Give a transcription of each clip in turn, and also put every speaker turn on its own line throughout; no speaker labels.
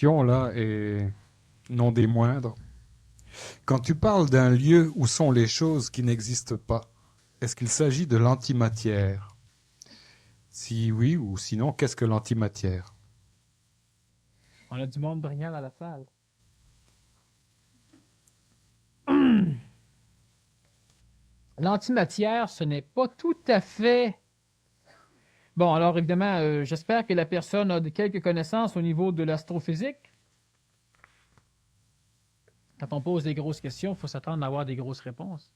question là, et non des moindres. Quand tu parles d'un lieu où sont les choses qui n'existent pas, est-ce qu'il s'agit de l'antimatière? Si oui ou sinon, qu'est-ce que l'antimatière?
On a du monde brillant dans la salle. L'antimatière, ce n'est pas tout à fait... Bon, alors évidemment, j'espère que la personne a quelques connaissances au niveau de l'astrophysique. Quand on pose des grosses questions, il faut s'attendre à avoir des grosses réponses.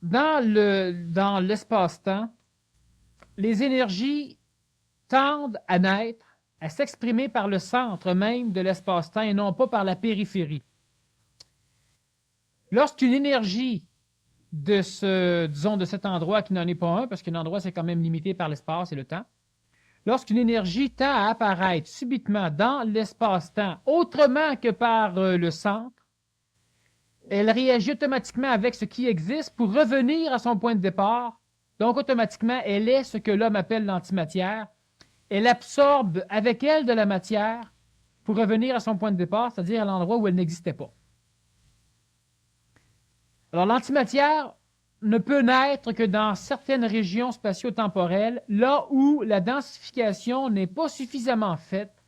Dans l'espace-temps, les énergies tendent à naître, à s'exprimer par le centre même de l'espace-temps et non pas par la périphérie. Lorsqu'une énergie de cet endroit qui n'en est pas un, parce qu'un endroit c'est quand même limité par l'espace et le temps, lorsqu'une énergie tend à apparaître subitement dans l'espace-temps autrement que par le centre, elle réagit automatiquement avec ce qui existe pour revenir à son point de départ. Donc automatiquement, elle est ce que l'homme appelle l'antimatière. Elle absorbe avec elle de la matière pour revenir à son point de départ, c'est-à-dire à l'endroit où elle n'existait pas. Alors l'antimatière ne peut naître que dans certaines régions spatio-temporelles, là où la densification n'est pas suffisamment faite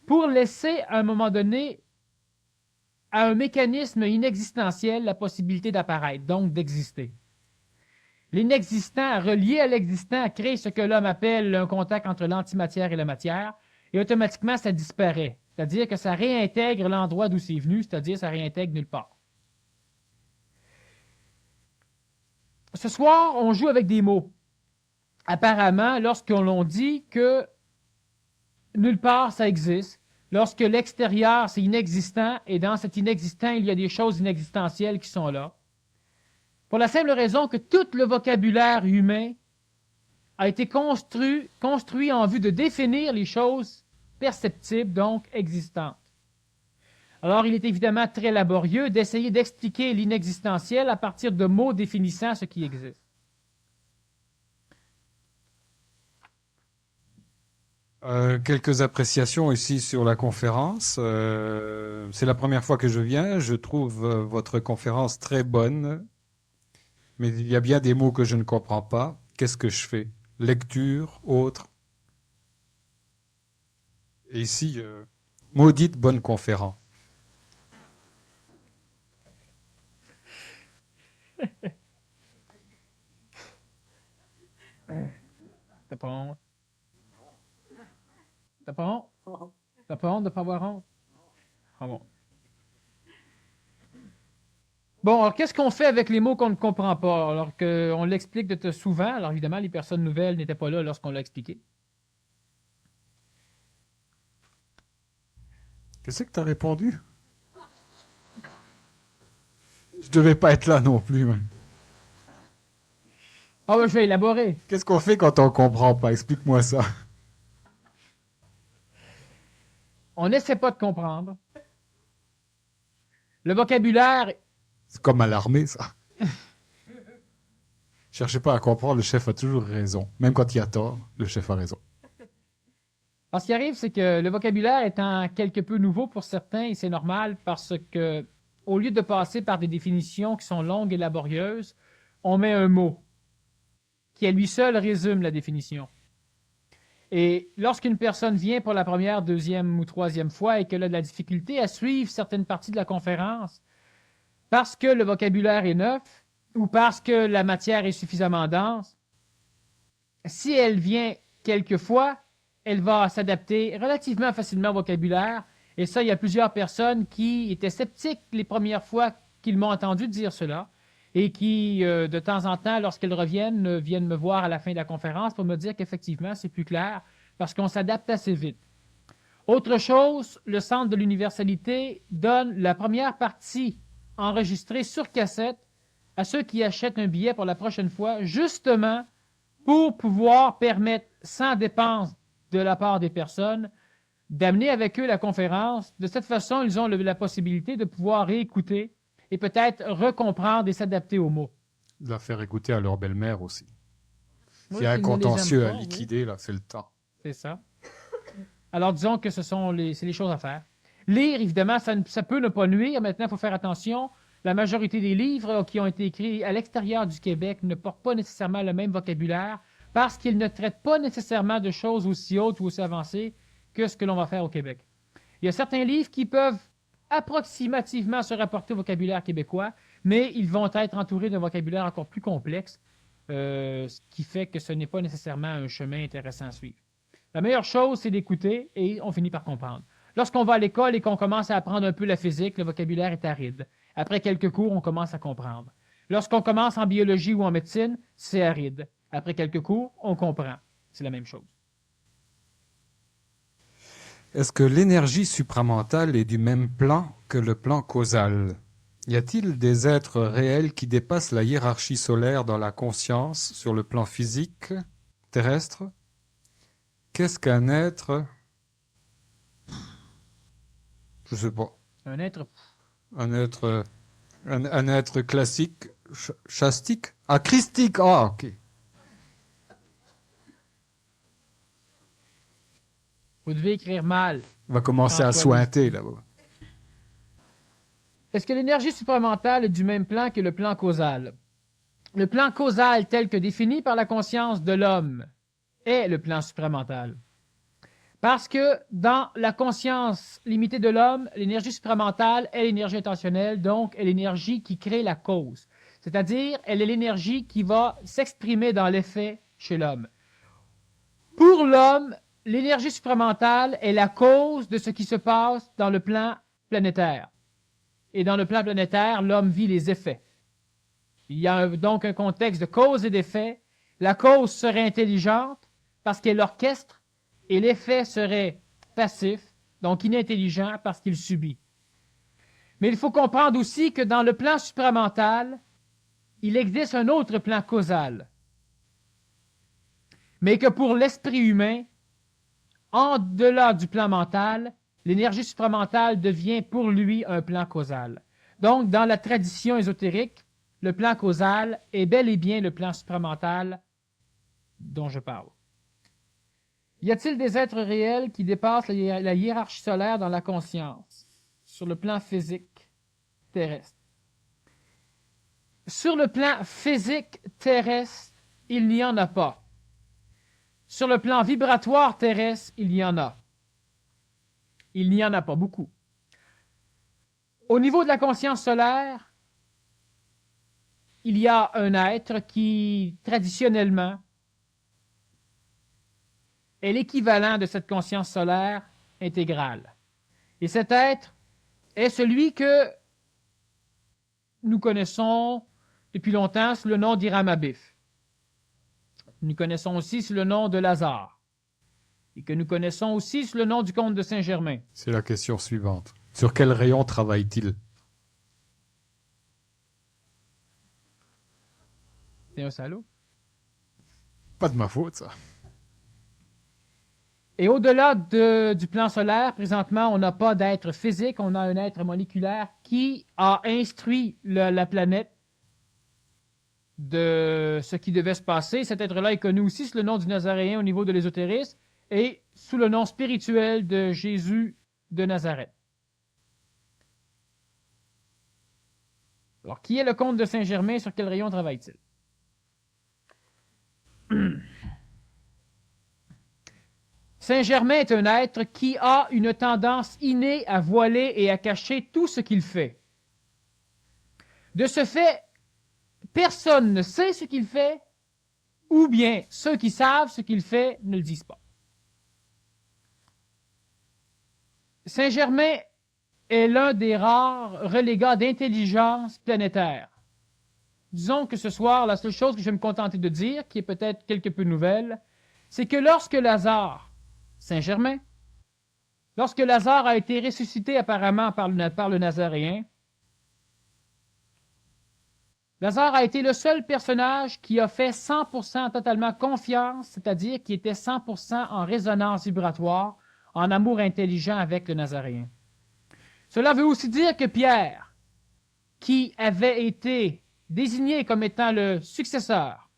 pour laisser à un moment donné à un mécanisme inexistentiel la possibilité d'apparaître, donc d'exister. L'inexistant relié à l'existant crée ce que l'homme appelle un contact entre l'antimatière et la matière, et automatiquement ça disparaît, c'est-à-dire que ça réintègre l'endroit d'où c'est venu, c'est-à-dire ça réintègre nulle part. Ce soir, on joue avec des mots. Apparemment, lorsqu'on dit que nulle part ça existe, lorsque l'extérieur c'est inexistant, et dans cet inexistant, il y a des choses inexistentielles qui sont là, pour la simple raison que tout le vocabulaire humain a été construit en vue de définir les choses perceptibles, donc existantes. Alors, il est évidemment très laborieux d'essayer d'expliquer l'inexistentiel à partir de mots définissant ce qui existe.
Quelques appréciations ici sur la conférence. C'est la première fois que je viens. Je trouve votre conférence très bonne. Mais il y a bien des mots que je ne comprends pas. Qu'est-ce que je fais? Lecture, autre. Et ici, maudite bonne conférence.
T'as pas honte? T'as pas honte? T'as pas honte de pas avoir honte? Ah bon. Bon, alors qu'est-ce qu'on fait avec les mots qu'on ne comprend pas? Alors qu'on l'explique souvent, alors évidemment, les personnes nouvelles n'étaient pas là lorsqu'on l'a expliqué.
Qu'est-ce que tu as répondu? Je devais pas être là non plus.
Ah ben, je vais élaborer.
Qu'est-ce qu'on fait quand on comprend pas? Explique-moi ça.
On n'essaie pas de comprendre. Le vocabulaire...
C'est comme à l'armée, ça. Cherchez pas à comprendre, le chef a toujours raison. Même quand il a tort, le chef a raison.
Alors, ce qui arrive, c'est que le vocabulaire étant quelque peu nouveau pour certains, et c'est normal parce que, au lieu de passer par des définitions qui sont longues et laborieuses, on met un mot qui à lui seul résume la définition. Et lorsqu'une personne vient pour la première, deuxième ou troisième fois et qu'elle a de la difficulté à suivre certaines parties de la conférence, parce que le vocabulaire est neuf ou parce que la matière est suffisamment dense, si elle vient quelques fois, elle va s'adapter relativement facilement au vocabulaire. Et ça, il y a plusieurs personnes qui étaient sceptiques les premières fois qu'ils m'ont entendu dire cela et qui, de temps en temps, lorsqu'elles reviennent, viennent me voir à la fin de la conférence pour me dire qu'effectivement, c'est plus clair parce qu'on s'adapte assez vite. Autre chose, le Centre de l'universalité donne la première partie enregistrée sur cassette à ceux qui achètent un billet pour la prochaine fois, justement pour pouvoir permettre, sans dépense de la part des personnes, d'amener avec eux la conférence. De cette façon, ils ont la possibilité de pouvoir réécouter et peut-être recomprendre et s'adapter aux mots.
De la faire écouter à leur belle-mère aussi.
Oui,
S'il y a un
s'ils ne les
contentieux
aiment
à
pas,
liquider, là, c'est le temps.
c'est ça. Alors disons que c'est les choses à faire. Lire, évidemment, ça peut ne pas nuire. Maintenant, il faut faire attention. La majorité des livres qui ont été écrits à l'extérieur du Québec ne portent pas nécessairement le même vocabulaire parce qu'ils ne traitent pas nécessairement de choses aussi hautes ou aussi avancées que ce que l'on va faire au Québec. Il y a certains livres qui peuvent approximativement se rapporter au vocabulaire québécois, mais ils vont être entourés d'un vocabulaire encore plus complexe, ce qui fait que ce n'est pas nécessairement un chemin intéressant à suivre. La meilleure chose, c'est d'écouter et on finit par comprendre. Lorsqu'on va à l'école et qu'on commence à apprendre un peu la physique, le vocabulaire est aride. Après quelques cours, on commence à comprendre. Lorsqu'on commence en biologie ou en médecine, c'est aride. Après quelques cours, on comprend. C'est la même chose.
Est-ce que l'énergie supramentale est du même plan que le plan causal? Y a-t-il des êtres réels qui dépassent la hiérarchie solaire dans la conscience sur le plan physique, terrestre? Qu'est-ce qu'un être? Je sais pas.
Un être...
Un être, un être classique, chastique? Ah, christique! Ah, ok.
Vous devez écrire mal.
On va commencer à sointer là-bas.
Est-ce que l'énergie supramentale est du même plan que le plan causal? Le plan causal tel que défini par la conscience de l'homme est le plan supramental. Parce que dans la conscience limitée de l'homme, l'énergie supramentale est l'énergie intentionnelle, donc est l'énergie qui crée la cause. C'est-à-dire, elle est l'énergie qui va s'exprimer dans l'effet chez l'homme. Pour l'homme, l'énergie supramentale est la cause de ce qui se passe dans le plan planétaire. Et dans le plan planétaire, l'homme vit les effets. Il y a donc un contexte de cause et d'effet. La cause serait intelligente parce qu'elle orchestre et l'effet serait passif, donc inintelligent parce qu'il subit. Mais il faut comprendre aussi que dans le plan supramental, il existe un autre plan causal. Mais que pour l'esprit humain, en-delà du plan mental, l'énergie supramentale devient pour lui un plan causal. Donc, dans la tradition ésotérique, le plan causal est bel et bien le plan supramental dont je parle. Y a-t-il des êtres réels qui dépassent la hiérarchie solaire dans la conscience, sur le plan physique terrestre? Sur le plan physique terrestre, il n'y en a pas. Sur le plan vibratoire terrestre, il y en a. Il n'y en a pas beaucoup. Au niveau de la conscience solaire, il y a un être qui, traditionnellement, est l'équivalent de cette conscience solaire intégrale. Et cet être est celui que nous connaissons depuis longtemps sous le nom d'Iramabif. Nous connaissons aussi sous le nom de Lazare. Et que nous connaissons aussi sous le nom du comte de Saint-Germain.
C'est la question suivante. Sur quel rayon travaille-t-il?
C'est un salaud.
Pas de ma faute, ça.
Et au-delà du plan solaire, présentement, on n'a pas d'être physique, on a un être moléculaire qui a instruit la planète de ce qui devait se passer. Cet être-là est connu aussi sous le nom du Nazaréen au niveau de l'ésotérisme et sous le nom spirituel de Jésus de Nazareth. Alors, qui est le comte de Saint-Germain? Sur quel rayon travaille-t-il? Saint-Germain est un être qui a une tendance innée à voiler et à cacher tout ce qu'il fait. De ce fait, personne ne sait ce qu'il fait, ou bien ceux qui savent ce qu'il fait ne le disent pas. Saint-Germain est l'un des rares relégats d'intelligence planétaire. Disons que ce soir, la seule chose que je vais me contenter de dire, qui est peut-être quelque peu nouvelle, c'est que lorsque Lazare, Saint-Germain, lorsque Lazare a été ressuscité apparemment par le Nazaréen, Lazare a été le seul personnage qui a fait 100% totalement confiance, c'est-à-dire qui était 100% en résonance vibratoire, en amour intelligent avec le Nazaréen. Cela veut aussi dire que Pierre, qui avait été désigné comme étant le successeur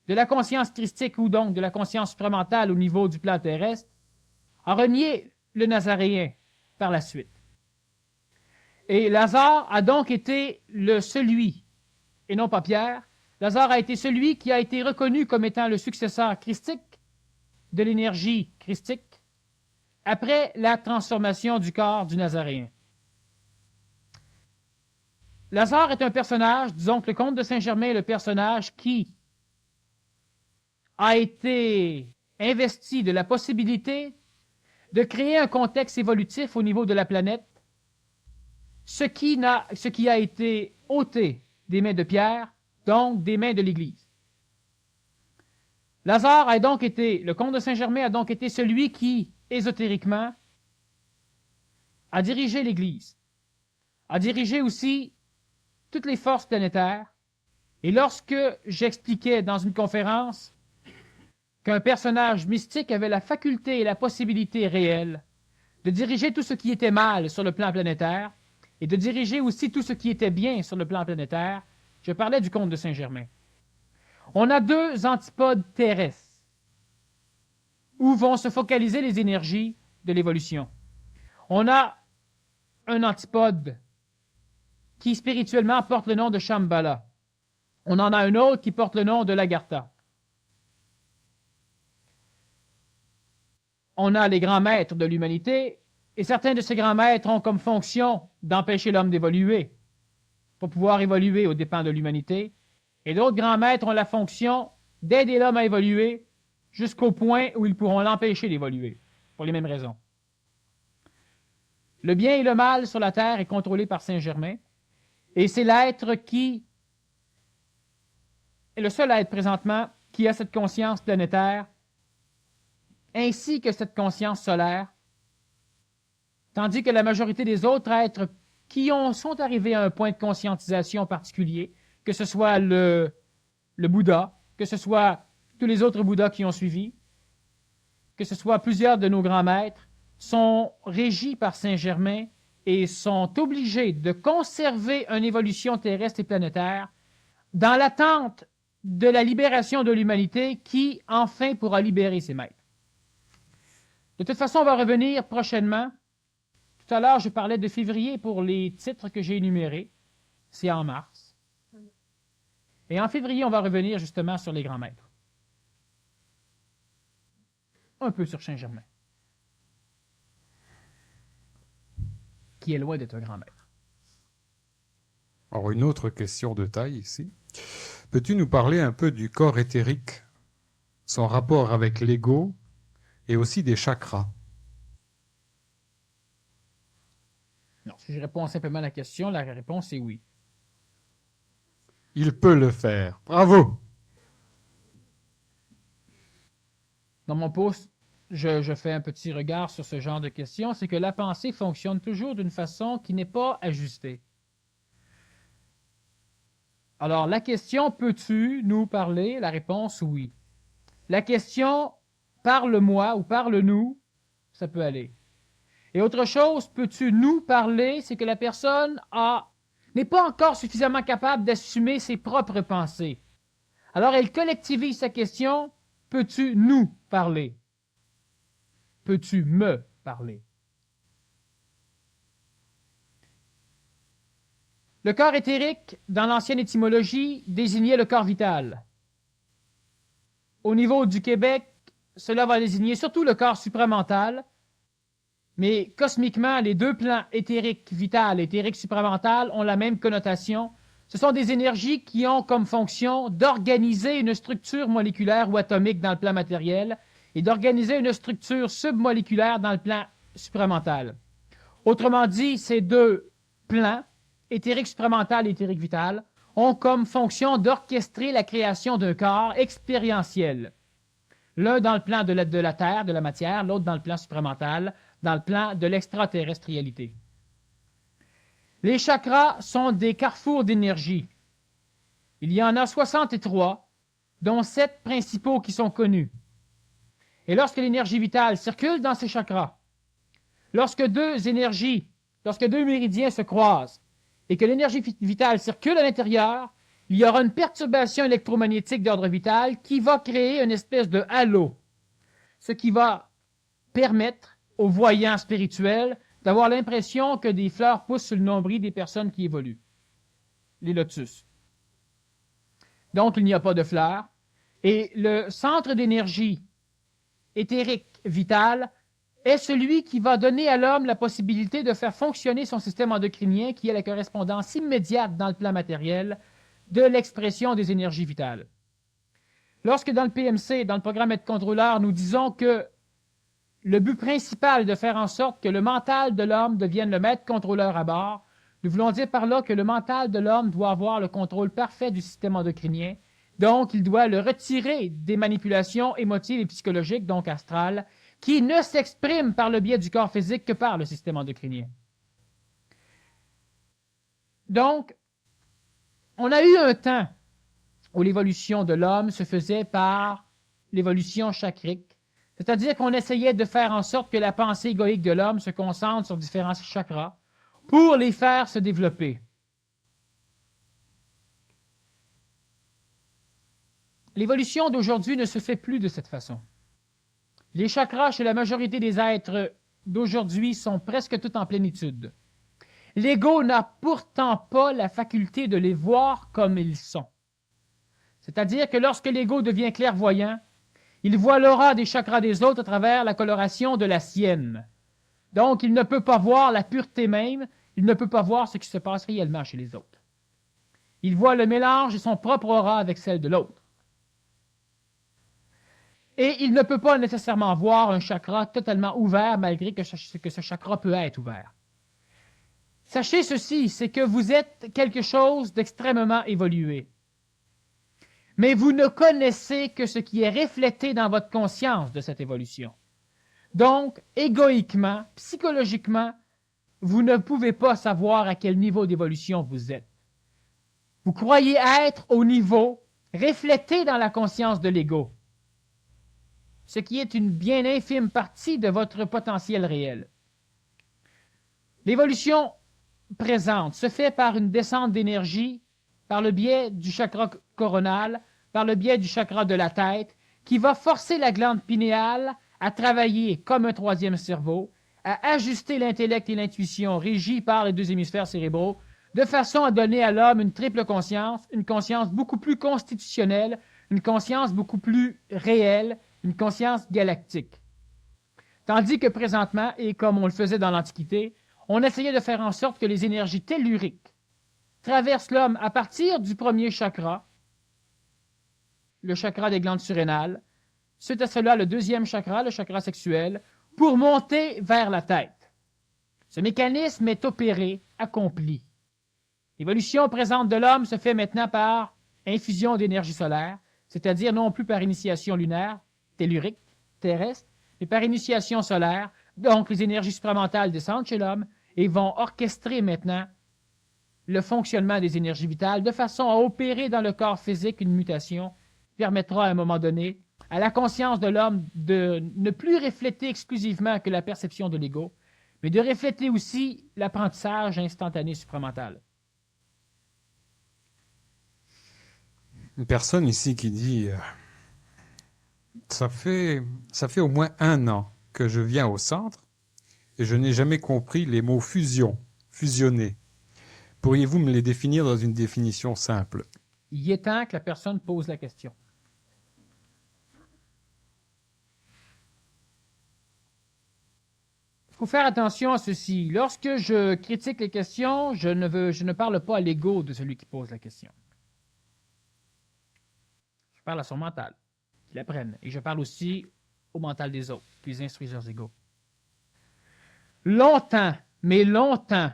de la conscience christique ou donc de la conscience supramentale au niveau du plan terrestre, a renié le Nazaréen par la suite. Et Lazare a donc été celui, et non pas Pierre, Lazare a été celui qui a été reconnu comme étant le successeur christique de l'énergie christique après la transformation du corps du Nazaréen. Lazare est un personnage, disons que le comte de Saint-Germain est le personnage qui a été investi de la possibilité de créer un contexte évolutif au niveau de la planète, ce qui a été ôté des mains de Pierre, donc des mains de l'Église. Lazare a donc été, le comte de Saint-Germain a donc été celui qui, ésotériquement, a dirigé l'Église, a dirigé aussi toutes les forces planétaires. Et lorsque j'expliquais dans une conférence qu'un personnage mystique avait la faculté et la possibilité réelle de diriger tout ce qui était mal sur le plan planétaire et de diriger aussi tout ce qui était bien sur le plan planétaire, je parlais du comte de Saint-Germain. On a deux antipodes terrestres où vont se focaliser les énergies de l'évolution. On a un antipode qui spirituellement porte le nom de Shambhala. On en a un autre qui porte le nom de Lagartha. On a les grands maîtres de l'humanité, et certains de ces grands maîtres ont comme fonction d'empêcher l'homme d'évoluer, pour pouvoir évoluer aux dépens de l'humanité, et d'autres grands maîtres ont la fonction d'aider l'homme à évoluer jusqu'au point où ils pourront l'empêcher d'évoluer, pour les mêmes raisons. Le bien et le mal sur la terre est contrôlé par Saint-Germain, et c'est l'être qui est le seul être présentement qui a cette conscience planétaire, ainsi que cette conscience solaire, tandis que la majorité des autres êtres qui sont arrivés à un point de conscientisation particulier, que ce soit le Bouddha, que ce soit tous les autres Bouddhas qui ont suivi, que ce soit plusieurs de nos grands maîtres, sont régis par Saint-Germain et sont obligés de conserver une évolution terrestre et planétaire dans l'attente de la libération de l'humanité qui, enfin, pourra libérer ses maîtres. De toute façon, on va revenir prochainement. Tout à l'heure, je parlais de février pour les titres que j'ai énumérés. C'est en mars. Et en février, on va revenir justement sur les grands maîtres. Un peu sur Saint-Germain, qui est loin d'être un grand maître.
Alors, une autre question de taille ici. Peux-tu nous parler un peu du corps éthérique, son rapport avec l'ego et aussi des chakras?
Non, si je réponds simplement à la question, la réponse est oui.
Il peut le faire. Bravo!
Dans mon post, je fais un petit regard sur ce genre de questions, c'est que la pensée fonctionne toujours d'une façon qui n'est pas ajustée. Alors, la question « Peux-tu nous parler ?» La réponse « Oui ». La question « Parle-moi » ou « Parle-nous », ça peut aller. Et autre chose, « Peux-tu nous parler ?» c'est que la personne n'est pas encore suffisamment capable d'assumer ses propres pensées. Alors, elle collectivise sa question « Peux-tu nous parler ?» Peux-tu me parler? Le corps éthérique, dans l'ancienne étymologie, désignait le corps vital. Au niveau du Québec, cela va désigner surtout le corps supramental, mais cosmiquement, les deux plans éthérique vital et éthérique supramental ont la même connotation. Ce sont des énergies qui ont comme fonction d'organiser une structure moléculaire ou atomique dans le plan matériel et d'organiser une structure submoléculaire dans le plan supramental. Autrement dit, ces deux plans, éthérique supramental et éthérique vital, ont comme fonction d'orchestrer la création d'un corps expérientiel. L'un dans le plan de la Terre, de la matière, l'autre dans le plan supramental, dans le plan de l'extraterrestrialité. Les chakras sont des carrefours d'énergie. Il y en a 63, dont 7 principaux qui sont connus. Et lorsque l'énergie vitale circule dans ces chakras, lorsque deux méridiens se croisent et que l'énergie vitale circule à l'intérieur, il y aura une perturbation électromagnétique d'ordre vital qui va créer une espèce de halo, ce qui va permettre aux voyants spirituels d'avoir l'impression que des fleurs poussent sur le nombril des personnes qui évoluent. Les lotus. Donc, il n'y a pas de fleurs. Et le centre d'énergie éthérique vital est celui qui va donner à l'homme la possibilité de faire fonctionner son système endocrinien qui est la correspondance immédiate dans le plan matériel de l'expression des énergies vitales. Lorsque dans le PMC, dans le programme Être contrôleur, nous disons que le but principal est de faire en sorte que le mental de l'homme devienne le maître contrôleur à bord, nous voulons dire par là que le mental de l'homme doit avoir le contrôle parfait du système endocrinien, donc il doit le retirer des manipulations émotives et psychologiques, donc astrales, qui ne s'expriment par le biais du corps physique que par le système endocrinien. Donc, on a eu un temps où l'évolution de l'homme se faisait par l'évolution chakrique, c'est-à-dire qu'on essayait de faire en sorte que la pensée égoïque de l'homme se concentre sur différents chakras pour les faire se développer. L'évolution d'aujourd'hui ne se fait plus de cette façon. Les chakras chez la majorité des êtres d'aujourd'hui sont presque tous en plénitude. L'ego n'a pourtant pas la faculté de les voir comme ils sont. C'est-à-dire que lorsque l'ego devient clairvoyant, il voit l'aura des chakras des autres à travers la coloration de la sienne. Donc, il ne peut pas voir la pureté même, il ne peut pas voir ce qui se passe réellement chez les autres. Il voit le mélange de son propre aura avec celle de l'autre. Et il ne peut pas nécessairement voir un chakra totalement ouvert, malgré que ce chakra peut être ouvert. Sachez ceci, c'est que vous êtes quelque chose d'extrêmement évolué. Mais vous ne connaissez que ce qui est reflété dans votre conscience de cette évolution. Donc, égoïquement, psychologiquement, vous ne pouvez pas savoir à quel niveau d'évolution vous êtes. Vous croyez être au niveau reflété dans la conscience de l'ego, ce qui est une bien infime partie de votre potentiel réel. L'évolution présente se fait par une descente d'énergie, par le biais du chakra coronal, par le biais du chakra de la tête, qui va forcer la glande pinéale à travailler comme un troisième cerveau, à ajuster l'intellect et l'intuition régis par les deux hémisphères cérébraux, de façon à donner à l'homme une triple conscience, une conscience beaucoup plus constitutionnelle, une conscience beaucoup plus réelle, une conscience galactique. Tandis que présentement, et comme on le faisait dans l'Antiquité, on essayait de faire en sorte que les énergies telluriques traversent l'homme à partir du premier chakra, le chakra des glandes surrénales, suite à cela le deuxième chakra, le chakra sexuel, pour monter vers la tête. Ce mécanisme est opéré, accompli. L'évolution présente de l'homme se fait maintenant par infusion d'énergie solaire, c'est-à-dire non plus par initiation lunaire, tellurique, terrestre, mais par initiation solaire. Donc, les énergies supramentales descendent chez l'homme et vont orchestrer maintenant le fonctionnement des énergies vitales de façon à opérer dans le corps physique une mutation qui permettra à un moment donné à la conscience de l'homme de ne plus refléter exclusivement que la perception de l'ego, mais de refléter aussi l'apprentissage instantané supramental.
Une personne ici qui dit ça fait au moins 1 an que je viens au centre et je n'ai jamais compris les mots fusion, fusionner. Pourriez-vous me les définir dans une définition simple?
Il est temps que la personne pose la question. Il faut faire attention à ceci. Lorsque je critique les questions, je ne parle pas à l'ego de celui qui pose la question. Je parle à son mental, qu'il apprenne. Et je parle aussi au mental des autres, qui les instruisent leurs égos. Longtemps, mais longtemps,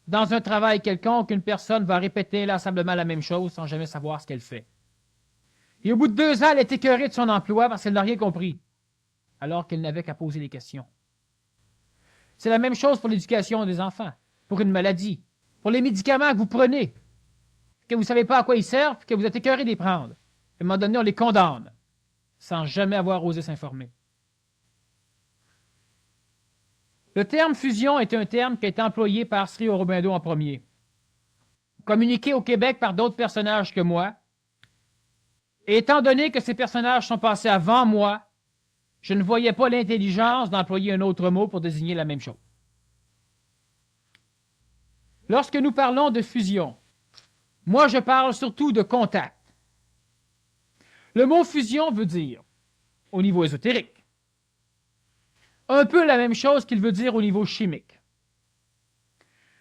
dans un travail quelconque, une personne va répéter inlassablement la même chose sans jamais savoir ce qu'elle fait. Et au bout de 2 ans, elle est écœurée de son emploi parce qu'elle n'a rien compris, alors qu'elle n'avait qu'à poser les questions. C'est la même chose pour l'éducation des enfants, pour une maladie, pour les médicaments que vous prenez, que vous ne savez pas à quoi ils servent, que vous êtes écœuré de les prendre. À un moment donné, on les condamne, sans jamais avoir osé s'informer. Le terme fusion est un terme qui a été employé par Sri Aurobindo en premier. Communiqué au Québec par d'autres personnages que moi. Et étant donné que ces personnages sont passés avant moi, je ne voyais pas l'intelligence d'employer un autre mot pour désigner la même chose. Lorsque nous parlons de fusion, moi je parle surtout de contact. Le mot fusion veut dire, au niveau ésotérique, un peu la même chose qu'il veut dire au niveau chimique.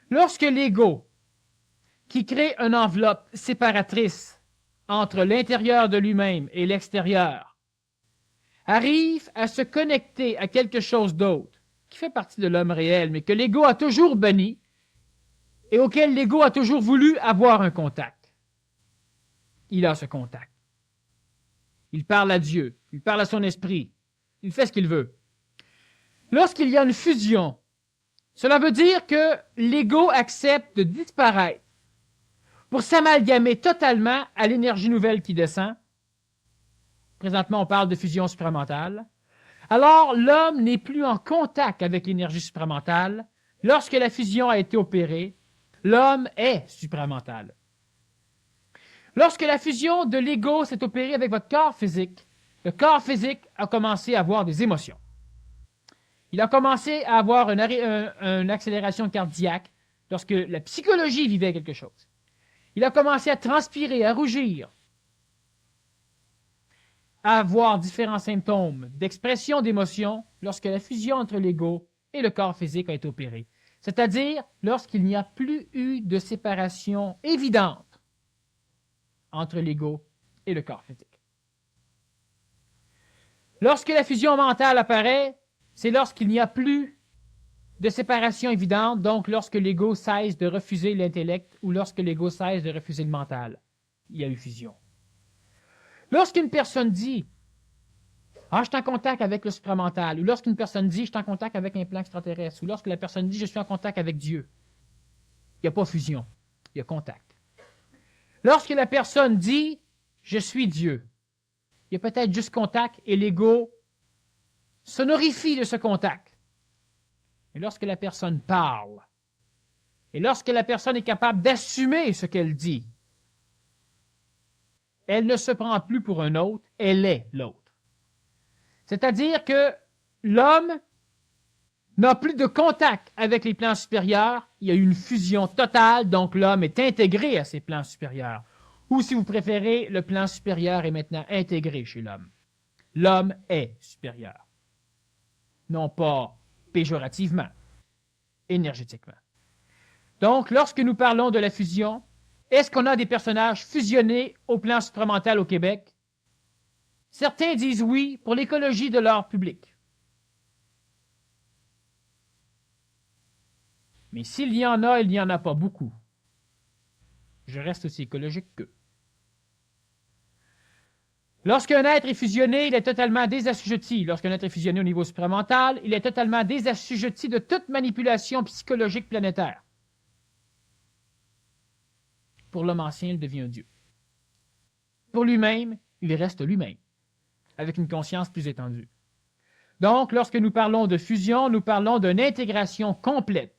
Lorsque l'ego, qui crée une enveloppe séparatrice entre l'intérieur de lui-même et l'extérieur, arrive à se connecter à quelque chose d'autre, qui fait partie de l'homme réel, mais que l'ego a toujours banni, et auquel l'ego a toujours voulu avoir un contact. Il a ce contact. Il parle à Dieu, il parle à son esprit, il fait ce qu'il veut. Lorsqu'il y a une fusion, cela veut dire que l'ego accepte de disparaître pour s'amalgamer totalement à l'énergie nouvelle qui descend. Présentement, on parle de fusion supramentale. Alors, l'homme n'est plus en contact avec l'énergie supramentale. Lorsque la fusion a été opérée, l'homme est supramental. Lorsque la fusion de l'ego s'est opérée avec votre corps physique, le corps physique a commencé à avoir des émotions. Il a commencé à avoir une accélération cardiaque lorsque la psychologie vivait quelque chose. Il a commencé à transpirer, à rougir, à avoir différents symptômes d'expression d'émotion lorsque la fusion entre l'ego et le corps physique a été opérée. C'est-à-dire lorsqu'il n'y a plus eu de séparation évidente entre l'ego et le corps physique. Lorsque la fusion mentale apparaît, c'est lorsqu'il n'y a plus de séparation évidente, donc lorsque l'ego cesse de refuser l'intellect ou lorsque l'ego cesse de refuser le mental. Il y a eu fusion. Lorsqu'une personne dit « Ah, je suis en contact avec le supramental » ou lorsqu'une personne dit « Je suis en contact avec un plan extraterrestre » ou lorsque la personne dit « Je suis en contact avec Dieu », il n'y a pas fusion, il y a contact. Lorsque la personne dit « Je suis Dieu », il y a peut-être juste contact et l'ego s'honorifie de ce contact. Et lorsque la personne parle, et lorsque la personne est capable d'assumer ce qu'elle dit, elle ne se prend plus pour un autre, elle est l'autre. C'est-à-dire que l'homme n'a plus de contact avec les plans supérieurs, il y a eu une fusion totale, donc l'homme est intégré à ces plans supérieurs. Ou si vous préférez, le plan supérieur est maintenant intégré chez l'homme. L'homme est supérieur. Non pas péjorativement, énergétiquement. Donc, lorsque nous parlons de la fusion, est-ce qu'on a des personnages fusionnés au plan supramental au Québec? Certains disent oui pour l'écologie de leur public. Mais s'il y en a, il n'y en a pas beaucoup. Je reste aussi écologique qu'eux. Lorsqu'un être est fusionné, il est totalement désassujetti. Lorsqu'un être est fusionné au niveau supramental, il est totalement désassujetti de toute manipulation psychologique planétaire. Pour l'homme ancien, il devient un Dieu. Pour lui-même, il reste lui-même, avec une conscience plus étendue. Donc, lorsque nous parlons de fusion, nous parlons d'une intégration complète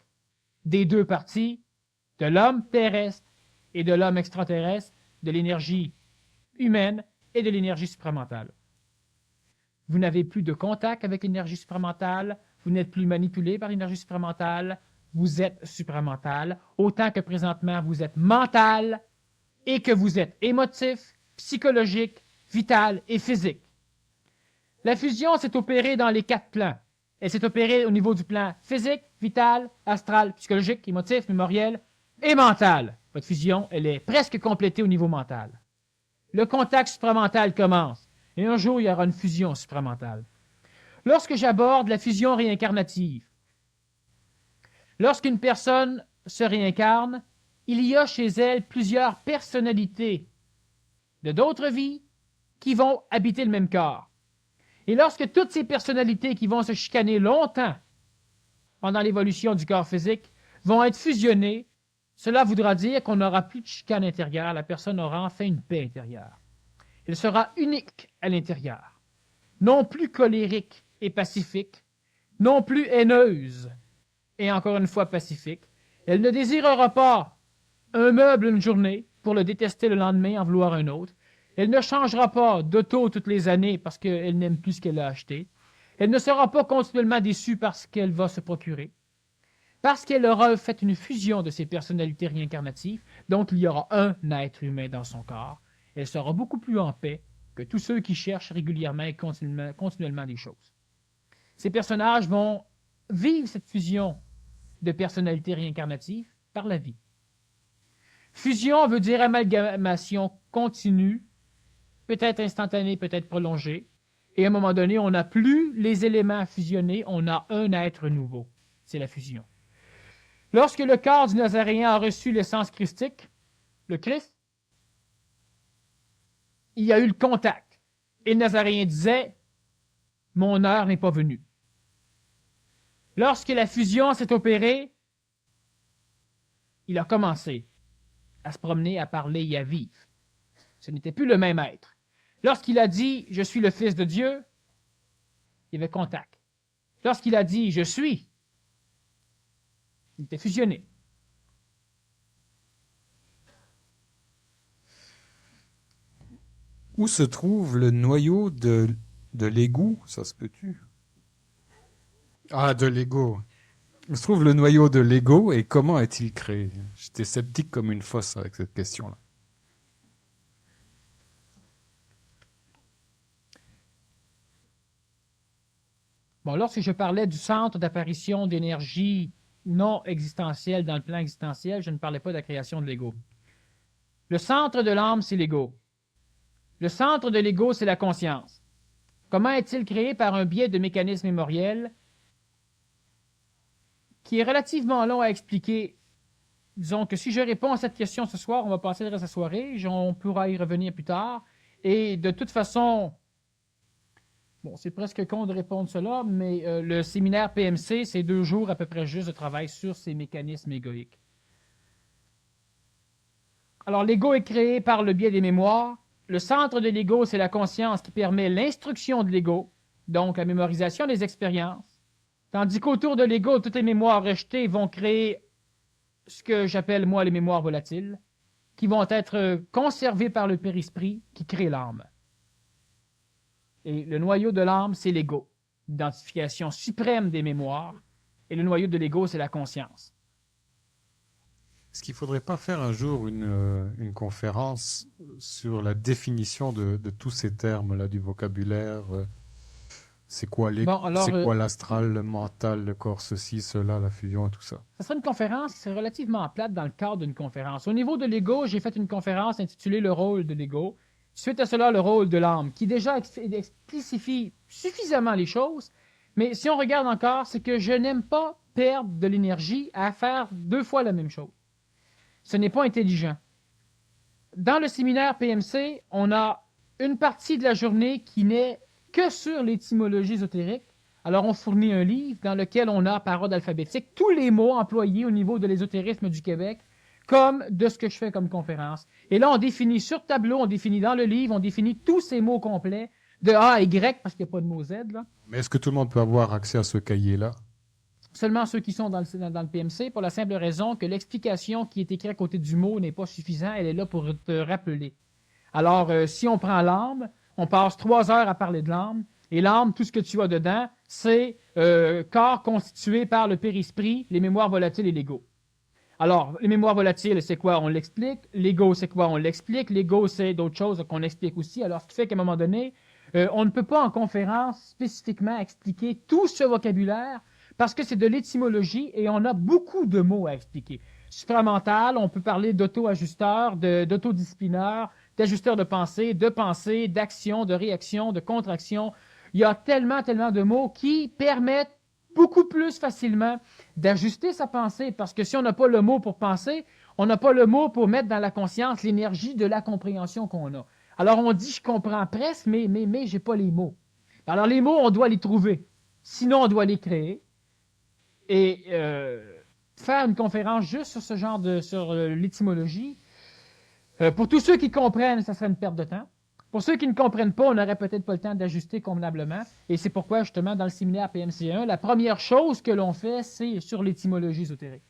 des deux parties, de l'homme terrestre et de l'homme extraterrestre, de l'énergie humaine et de l'énergie supramentale. Vous n'avez plus de contact avec l'énergie supramentale, vous n'êtes plus manipulé par l'énergie supramentale, vous êtes supramental, autant que présentement vous êtes mental et que vous êtes émotif, psychologique, vital et physique. La fusion s'est opérée dans les 4 plans. Elle s'est opérée au niveau du plan physique, vital, astral, psychologique, émotif, mémoriel et mental. Votre fusion, elle est presque complétée au niveau mental. Le contact supramental commence et un jour, il y aura une fusion supramentale. Lorsque j'aborde la fusion réincarnative, lorsqu'une personne se réincarne, il y a chez elle plusieurs personnalités de d'autres vies qui vont habiter le même corps. Et lorsque toutes ces personnalités qui vont se chicaner longtemps pendant l'évolution du corps physique vont être fusionnées, cela voudra dire qu'on n'aura plus de chicane intérieure, la personne aura enfin une paix intérieure. Elle sera unique à l'intérieur, non plus colérique et pacifique, non plus haineuse et encore une fois pacifique. Elle ne désirera pas un meuble une journée pour le détester le lendemain, en vouloir un autre. Elle ne changera pas d'auto toutes les années parce qu'elle n'aime plus ce qu'elle a acheté. Elle ne sera pas continuellement déçue parce qu'elle va se procurer, parce qu'elle aura fait une fusion de ses personnalités réincarnatives, donc il y aura un être humain dans son corps. Elle sera beaucoup plus en paix que tous ceux qui cherchent régulièrement et continuellement des choses. Ces personnages vont vivre cette fusion de personnalités réincarnatives par la vie. Fusion veut dire amalgamation continue, peut-être instantanée, peut-être prolongée, et à un moment donné, on n'a plus les éléments fusionnés, on a un être nouveau. C'est la fusion. Lorsque le corps du Nazaréen a reçu l'essence christique, le Christ, il y a eu le contact. Et le Nazaréen disait, « Mon heure n'est pas venue. » Lorsque la fusion s'est opérée, il a commencé à se promener, à parler et à vivre. Ce n'était plus le même être. Lorsqu'il a dit « Je suis le Fils de Dieu », il y avait contact. Lorsqu'il a dit « Je suis », il était fusionné.
Où se trouve le noyau de l'égout? Ça se peut-tu? Ah, de l'ego. Où se trouve le noyau de l'ego et comment est-il créé? J'étais sceptique comme une fosse avec cette question-là.
Bon, lorsque je parlais du centre d'apparition d'énergie non existentielle dans le plan existentiel, je ne parlais pas de la création de l'ego. Le centre de l'âme, c'est l'ego. Le centre de l'ego, c'est la conscience. Comment est-il créé? Par un biais de mécanisme mémoriel qui est relativement long à expliquer. Disons que si je réponds à cette question ce soir, on va passer le reste de la soirée, on pourra y revenir plus tard. Et de toute façon, bon, c'est presque con de répondre cela, mais le séminaire PMC, c'est 2 jours à peu près juste de travail sur ces mécanismes égoïques. Alors, l'ego est créé par le biais des mémoires. Le centre de l'ego, c'est la conscience qui permet l'instruction de l'ego, donc la mémorisation des expériences. Tandis qu'autour de l'ego, toutes les mémoires rejetées vont créer ce que j'appelle, moi, les mémoires volatiles, qui vont être conservées par le périsprit qui crée l'âme. Et le noyau de l'âme, c'est l'ego, l'identification suprême des mémoires. Et le noyau de l'ego, c'est la conscience.
Est-ce qu'il ne faudrait pas faire un jour une conférence sur la définition de tous ces termes-là, du vocabulaire? C'est quoi c'est quoi l'astral, le mental, le corps, ceci, cela, la fusion et tout ça?
Ça sera une conférence qui serait relativement plate dans le cadre d'une conférence. Au niveau de l'ego, j'ai fait une conférence intitulée « Le rôle de l'ego ». Suite à cela, le rôle de l'âme, qui déjà explicifie suffisamment les choses. Mais si on regarde encore, c'est que je n'aime pas perdre de l'énergie à faire 2 fois la même chose. Ce n'est pas intelligent. Dans le séminaire PMC, on a une partie de la journée qui n'est que sur l'étymologie ésotérique. Alors, on fournit un livre dans lequel on a, par ordre alphabétique, tous les mots employés au niveau de l'ésotérisme du Québec, comme de ce que je fais comme conférence. Et là, on définit sur tableau, on définit dans le livre, on définit tous ces mots complets, de A à Y, parce qu'il n'y a pas de mot Z, là.
Mais est-ce que tout le monde peut avoir accès à ce cahier-là?
Seulement ceux qui sont dans le PMC, pour la simple raison que l'explication qui est écrite à côté du mot n'est pas suffisante, elle est là pour te rappeler. Alors, si on prend l'âme, on passe 3 heures à parler de l'âme, et l'âme, tout ce que tu as dedans, c'est corps constitué par le périsprit, les mémoires volatiles et l'ego. Alors, les mémoires volatiles, c'est quoi? On l'explique. L'ego, c'est quoi? On l'explique. L'ego, c'est d'autres choses qu'on explique aussi. Alors, ce qui fait qu'à un moment donné, on ne peut pas en conférence spécifiquement expliquer tout ce vocabulaire parce que c'est de l'étymologie et on a beaucoup de mots à expliquer. Supramental, on peut parler d'auto-ajusteur, d'autodisciplineur, d'ajusteur de pensée, d'action, de réaction, de contraction. Il y a tellement de mots qui permettent beaucoup plus facilement d'ajuster sa pensée, parce que si on n'a pas le mot pour penser, on n'a pas le mot pour mettre dans la conscience l'énergie de la compréhension qu'on a. Alors on dit « je comprends presque », mais j'ai pas les mots. Alors les mots, on doit les trouver. Sinon, on doit les créer. Et faire une conférence juste sur ce genre sur l'étymologie, pour tous ceux qui comprennent, ça serait une perte de temps. Pour ceux qui ne comprennent pas, on n'aurait peut-être pas le temps d'ajuster convenablement. Et c'est pourquoi, justement, dans le séminaire PMC1, la première chose que l'on fait, c'est sur l'étymologie ésotérique.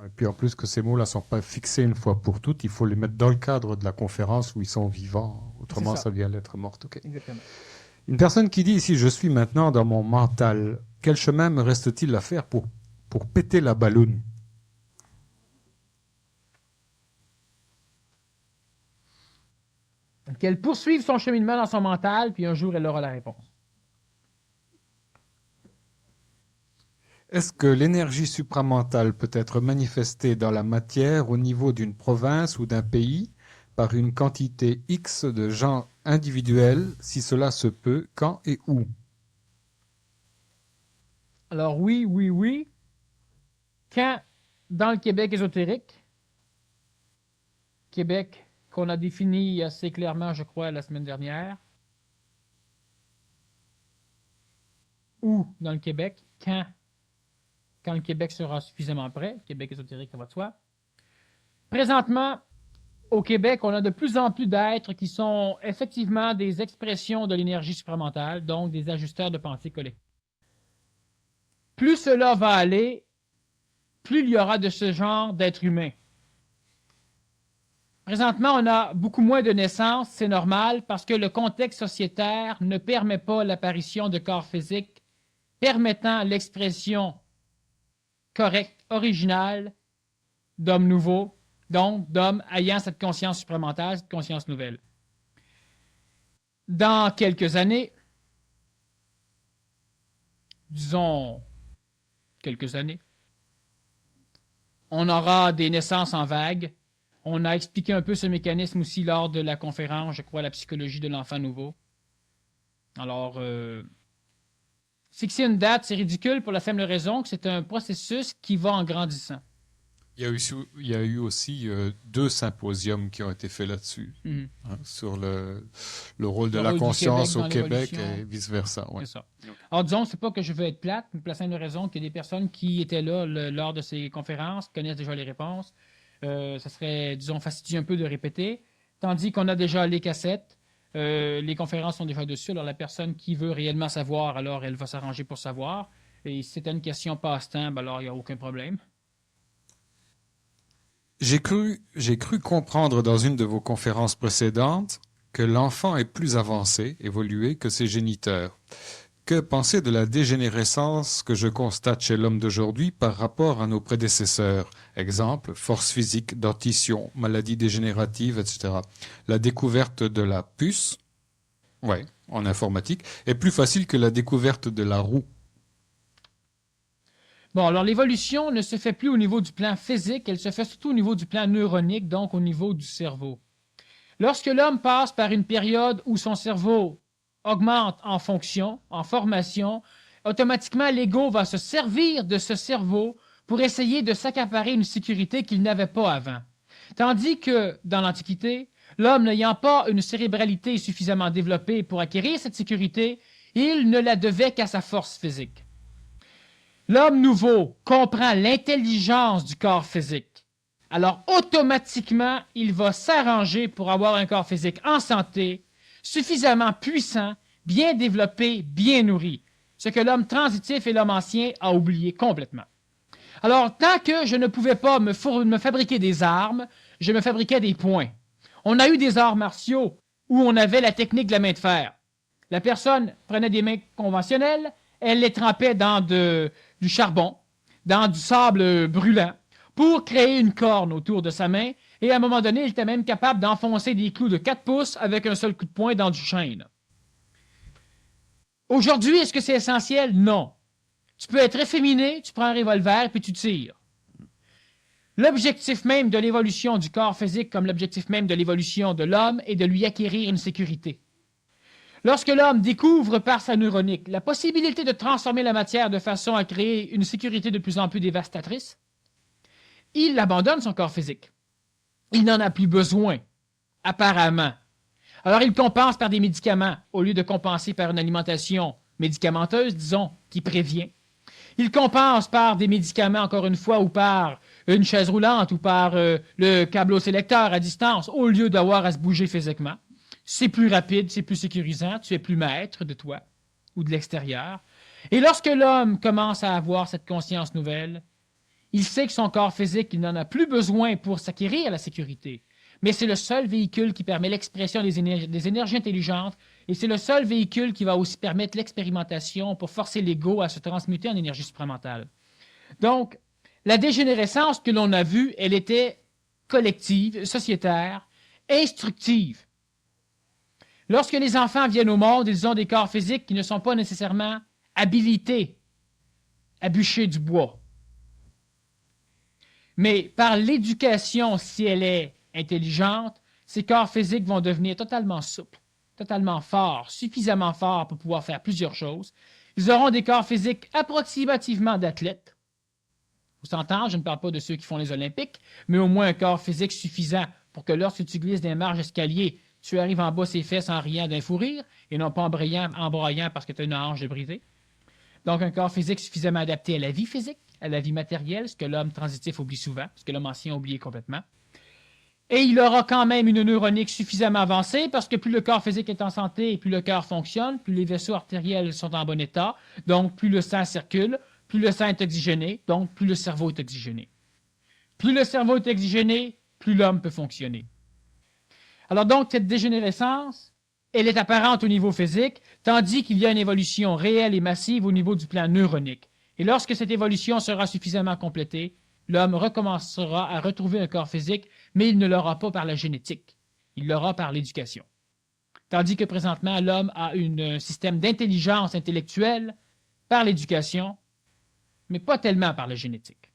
Et puis en plus que ces mots-là ne sont pas fixés une fois pour toutes, il faut les mettre dans le cadre de la conférence où ils sont vivants. Autrement, ça vient lettre morte. Okay.
Exactement.
Une personne qui dit ici, je suis maintenant dans mon mental, quel chemin me reste-t-il à faire pour péter la balloune?
Qu'elle poursuive son cheminement dans son mental, puis un jour, elle aura la réponse.
Est-ce que l'énergie supramentale peut être manifestée dans la matière au niveau d'une province ou d'un pays par une quantité X de gens individuels, si cela se peut, quand et où?
Alors oui, oui, oui. Quand, dans le Québec ésotérique, Québec qu'on a défini assez clairement, je crois, la semaine dernière, ou dans le Québec, quand le Québec sera suffisamment prêt, Québec ésotérique, ça va de soi. Présentement, au Québec, on a de plus en plus d'êtres qui sont effectivement des expressions de l'énergie supramentale, donc des ajusteurs de pensée collective. Plus cela va aller, plus il y aura de ce genre d'êtres humains. Présentement, on a beaucoup moins de naissances, c'est normal, parce que le contexte sociétaire ne permet pas l'apparition de corps physiques permettant l'expression correcte, originale, d'hommes nouveaux, donc d'hommes ayant cette conscience supramentale, cette conscience nouvelle. Dans quelques années, disons quelques années, on aura des naissances en vague. On a expliqué un peu ce mécanisme aussi lors de la conférence, je crois, la psychologie de l'enfant nouveau. Alors, fixer une date, c'est ridicule pour la simple raison que c'est un processus qui va en grandissant.
Il y a eu aussi 2 symposiums qui ont été faits là-dessus, sur le rôle de la conscience au Québec et vice-versa. Ouais.
C'est ça. Alors, disons, c'est pas que je veux être plate, mais pour la simple raison qu'il y a des personnes qui étaient là lors de ces conférences, connaissent déjà les réponses. Ça serait, disons, fastidieux un peu de répéter. Tandis qu'on a déjà les cassettes, les conférences sont déjà dessus. Alors, la personne qui veut réellement savoir, alors elle va s'arranger pour savoir. Et si c'était une question passe-temps, ben alors il n'y a aucun problème.
J'ai cru comprendre dans une de vos conférences précédentes que l'enfant est plus avancé, évolué que ses géniteurs. Que penser de la dégénérescence que je constate chez l'homme d'aujourd'hui par rapport à nos prédécesseurs? Exemple, force physique, dentition, maladies dégénératives, etc. La découverte de la puce, ouais, en informatique, est plus facile que la découverte de la roue.
Bon, alors l'évolution ne se fait plus au niveau du plan physique, elle se fait surtout au niveau du plan neuronique, donc au niveau du cerveau. Lorsque l'homme passe par une période où son cerveau augmente en fonction, en formation, automatiquement l'ego va se servir de ce cerveau pour essayer de s'accaparer une sécurité qu'il n'avait pas avant. Tandis que, dans l'Antiquité, l'homme n'ayant pas une cérébralité suffisamment développée pour acquérir cette sécurité, il ne la devait qu'à sa force physique. L'homme nouveau comprend l'intelligence du corps physique. Alors, automatiquement, il va s'arranger pour avoir un corps physique en santé, suffisamment puissant, bien développé, bien nourri. Ce que l'homme transitif et l'homme ancien a oublié complètement. Alors, tant que je ne pouvais pas me fabriquer des armes, je me fabriquais des poings. On a eu des arts martiaux où on avait la technique de la main de fer. La personne prenait des mains conventionnelles, elle les trempait dans du charbon, dans du sable brûlant, pour créer une corne autour de sa main, et à un moment donné, il était même capable d'enfoncer des clous de 4 pouces avec un seul coup de poing dans du chêne. Aujourd'hui, est-ce que c'est essentiel? Non. Tu peux être efféminé, tu prends un revolver, puis tu tires. L'objectif même de l'évolution du corps physique, comme l'objectif même de l'évolution de l'homme, est de lui acquérir une sécurité. Lorsque l'homme découvre par sa neuronique la possibilité de transformer la matière de façon à créer une sécurité de plus en plus dévastatrice, il abandonne son corps physique. Il n'en a plus besoin, apparemment. Alors il compense par des médicaments, au lieu de compenser par une alimentation médicamenteuse, disons, qui prévient. Il compense par des médicaments, encore une fois, ou par une chaise roulante, ou par le câblo-sélecteur à distance, au lieu d'avoir à se bouger physiquement. C'est plus rapide, c'est plus sécurisant, tu es plus maître de toi ou de l'extérieur. Et lorsque l'homme commence à avoir cette conscience nouvelle, il sait que son corps physique, il n'en a plus besoin pour s'acquérir la sécurité. Mais c'est le seul véhicule qui permet l'expression des énergies intelligentes Et c'est le seul véhicule qui va aussi permettre l'expérimentation pour forcer l'ego à se transmuter en énergie supramentale. Donc, la dégénérescence que l'on a vue, elle était collective, sociétaire, instructive. Lorsque les enfants viennent au monde, ils ont des corps physiques qui ne sont pas nécessairement habilités à bûcher du bois. Mais par l'éducation, si elle est intelligente, ces corps physiques vont devenir totalement souples, totalement forts, suffisamment forts pour pouvoir faire plusieurs choses. Ils auront des corps physiques approximativement d'athlètes. Vous s'entendez, je ne parle pas de ceux qui font les Olympiques, mais au moins un corps physique suffisant pour que lorsque tu glisses des marches d'escalier, tu arrives en bas ses fesses en riant d'un fou rire et non pas en broyant parce que tu as une hanche de brisée. Donc, un corps physique suffisamment adapté à la vie physique, à la vie matérielle, ce que l'homme transitif oublie souvent, ce que l'homme ancien a oublié complètement. Et il aura quand même une neuronique suffisamment avancée parce que plus le corps physique est en santé et plus le cœur fonctionne, plus les vaisseaux artériels sont en bon état, donc plus le sang circule, plus le sang est oxygéné, donc plus le cerveau est oxygéné. Plus le cerveau est oxygéné, plus l'homme peut fonctionner. Alors donc, cette dégénérescence, elle est apparente au niveau physique, tandis qu'il y a une évolution réelle et massive au niveau du plan neuronique. Et lorsque cette évolution sera suffisamment complétée, l'homme recommencera à retrouver un corps physique, mais il ne l'aura pas par la génétique. Il l'aura par l'éducation. Tandis que présentement, l'homme a un système d'intelligence intellectuelle par l'éducation, mais pas tellement par la génétique.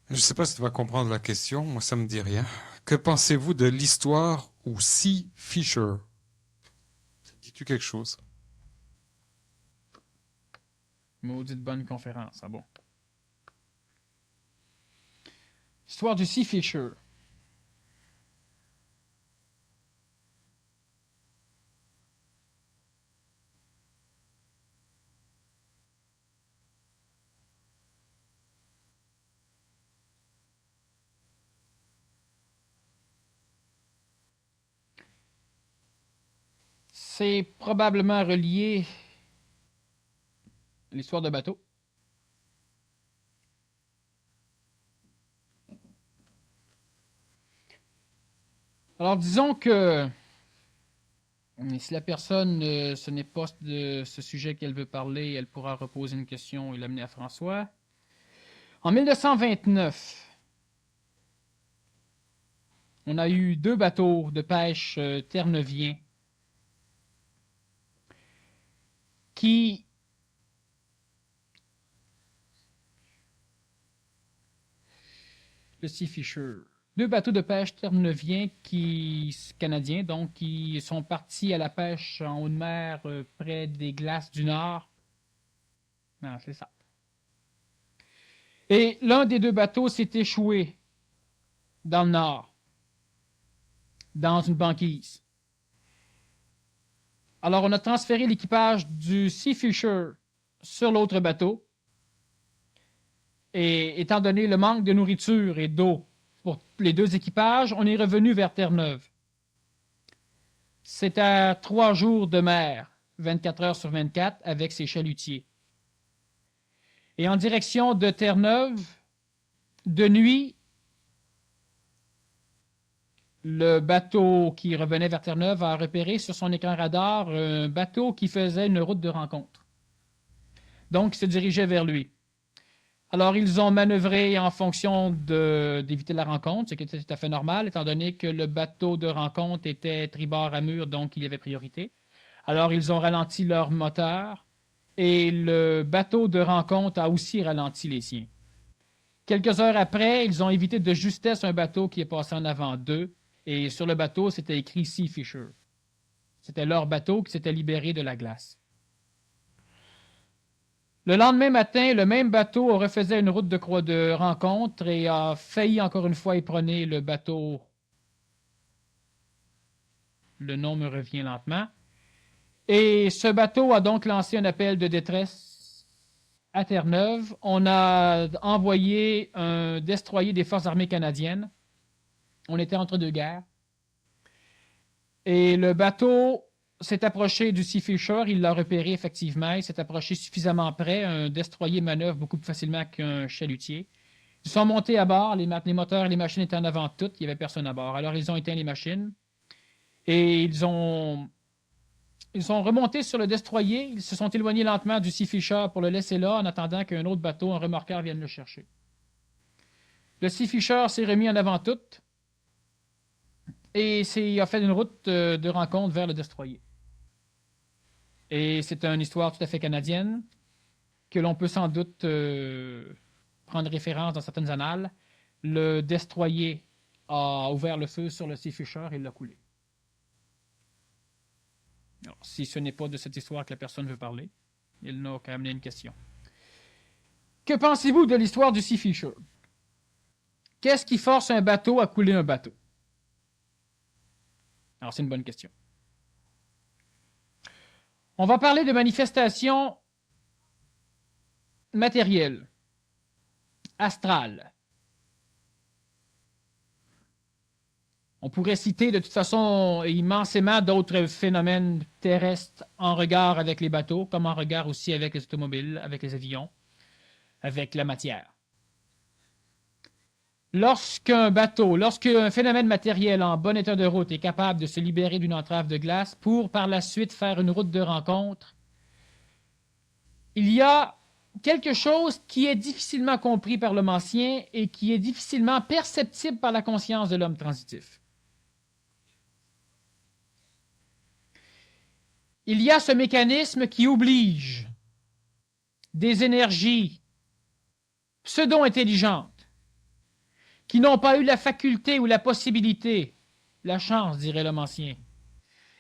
Je ne sais pas si tu vas comprendre la question, moi ça me dit rien. Que pensez-vous de l'histoire ou C. Fisher? Dis-tu quelque chose?
Maudite bonne conférence, ah bon. Histoire du C. Fisher. C'est probablement relié à l'histoire de bateau. Alors disons que si la personne, ce n'est pas de ce sujet qu'elle veut parler, elle pourra reposer une question et l'amener à François. En 1929, on a eu 2 bateaux de pêche terre-neuviens qui le Sea Fisher. 2 bateaux de pêche terre-neuviens canadiens, donc qui sont partis à la pêche en haute mer près des glaces du Nord. Non, c'est ça. Et l'un des 2 bateaux s'est échoué dans le Nord, dans une banquise. Alors, on a transféré l'équipage du Sea Fisher sur l'autre bateau. Et étant donné le manque de nourriture et d'eau pour les 2 équipages, on est revenu vers Terre-Neuve. C'est à 3 jours de mer, 24 heures sur 24, avec ses chalutiers. Et en direction de Terre-Neuve, de nuit, le bateau qui revenait vers Terre-Neuve a repéré sur son écran radar un bateau qui faisait une route de rencontre. Donc, il se dirigeait vers lui. Alors, ils ont manœuvré en fonction d'éviter la rencontre, ce qui était tout à fait normal, étant donné que le bateau de rencontre était tribord à mur, donc il y avait priorité. Alors, ils ont ralenti leur moteur et le bateau de rencontre a aussi ralenti les siens. Quelques heures après, ils ont évité de justesse un bateau qui est passé en avant d'eux, et sur le bateau, c'était écrit Sea Fisher. C'était leur bateau qui s'était libéré de la glace. Le lendemain matin, le même bateau refaisait une route de rencontre et a failli encore une fois éperonner le bateau. Le nom me revient lentement. Et ce bateau a donc lancé un appel de détresse à Terre-Neuve. On a envoyé un destroyer des Forces armées canadiennes. On était entre 2 guerres. Et le bateau s'est approché du Sea Fisher, il l'a repéré effectivement, il s'est approché suffisamment près, un destroyer manœuvre beaucoup plus facilement qu'un chalutier. Ils sont montés à bord, les moteurs et les machines étaient en avant de toutes, il n'y avait personne à bord. Alors ils ont éteint les machines Et ils sont remontés sur le destroyer. Ils se sont éloignés lentement du Sea Fisher pour le laisser là en attendant qu'un autre bateau, un remorqueur, vienne le chercher. Le Sea Fisher s'est remis en avant tout et a fait une route de rencontre vers le destroyer. Et c'est une histoire tout à fait canadienne que l'on peut sans doute prendre référence dans certaines annales. Le destroyer a ouvert le feu sur le Sea Fisher et l'a coulé. Alors, si ce n'est pas de cette histoire que la personne veut parler, il n'a qu'à amener une question. Que pensez-vous de l'histoire du Sea Fisher? Qu'est-ce qui force un bateau à couler un bateau? Alors, c'est une bonne question. On va parler de manifestations matérielles, astrales. On pourrait citer de toute façon immensément d'autres phénomènes terrestres en regard avec les bateaux, comme en regard aussi avec les automobiles, avec les avions, avec la matière. Lorsqu'un phénomène matériel en bon état de route est capable de se libérer d'une entrave de glace pour par la suite faire une route de rencontre, il y a quelque chose qui est difficilement compris par l'homme ancien et qui est difficilement perceptible par la conscience de l'homme transitif. Il y a ce mécanisme qui oblige des énergies pseudo-intelligentes qui n'ont pas eu la faculté ou la possibilité, la chance, dirait l'homme ancien,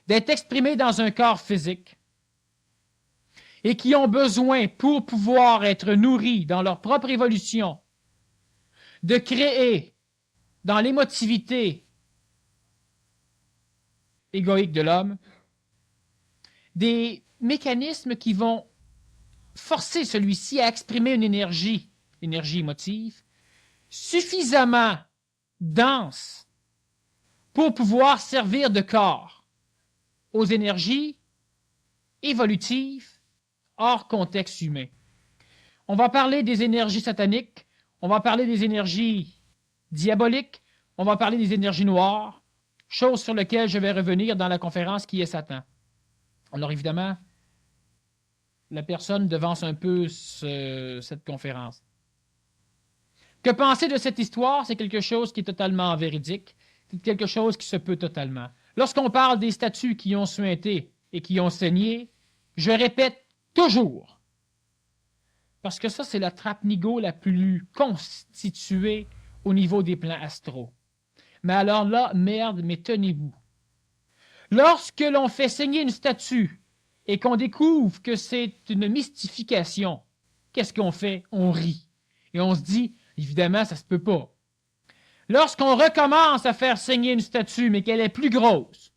d'être exprimées dans un corps physique et qui ont besoin, pour pouvoir être nourris dans leur propre évolution, de créer dans l'émotivité égoïque de l'homme des mécanismes qui vont forcer celui-ci à exprimer une énergie émotive, suffisamment dense pour pouvoir servir de corps aux énergies évolutives hors contexte humain. On va parler des énergies sataniques, on va parler des énergies diaboliques, on va parler des énergies noires, chose sur laquelle je vais revenir dans la conférence qui est Satan. Alors évidemment, la personne devance un peu cette conférence. Que penser de cette histoire? C'est quelque chose qui est totalement véridique, c'est quelque chose qui se peut totalement. Lorsqu'on parle des statues qui ont suinté et qui ont saigné, je répète toujours, parce que ça, c'est la trappe-nigo la plus constituée au niveau des plans astraux. Mais alors là, merde, mais tenez-vous. Lorsque l'on fait saigner une statue et qu'on découvre que c'est une mystification, qu'est-ce qu'on fait? On rit. Et on se dit, évidemment, ça se peut pas. Lorsqu'on recommence à faire saigner une statue, mais qu'elle est plus grosse,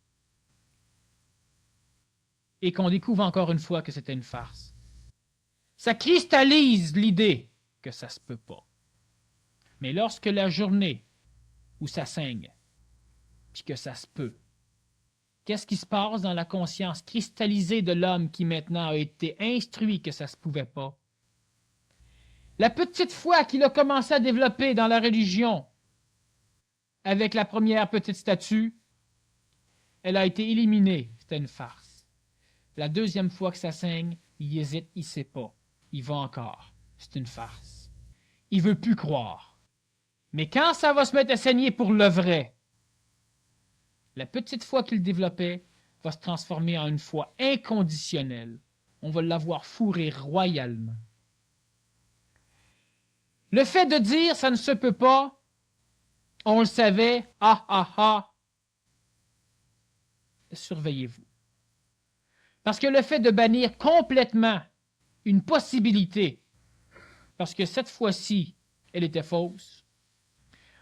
et qu'on découvre encore une fois que c'était une farce, ça cristallise l'idée que ça se peut pas. Mais lorsque la journée où ça saigne, puis que ça se peut, qu'est-ce qui se passe dans la conscience cristallisée de l'homme qui maintenant a été instruit que ça se pouvait pas? La petite foi qu'il a commencé à développer dans la religion avec la première petite statue, elle a été éliminée. C'était une farce. La deuxième fois que ça saigne, il hésite, il sait pas. Il va encore. C'est une farce. Il veut plus croire. Mais quand ça va se mettre à saigner pour le vrai, la petite foi qu'il développait va se transformer en une foi inconditionnelle. On va l'avoir fourré royalement. Le fait de dire « ça ne se peut pas », on le savait, surveillez-vous. Parce que le fait de bannir complètement une possibilité, parce que cette fois-ci, elle était fausse,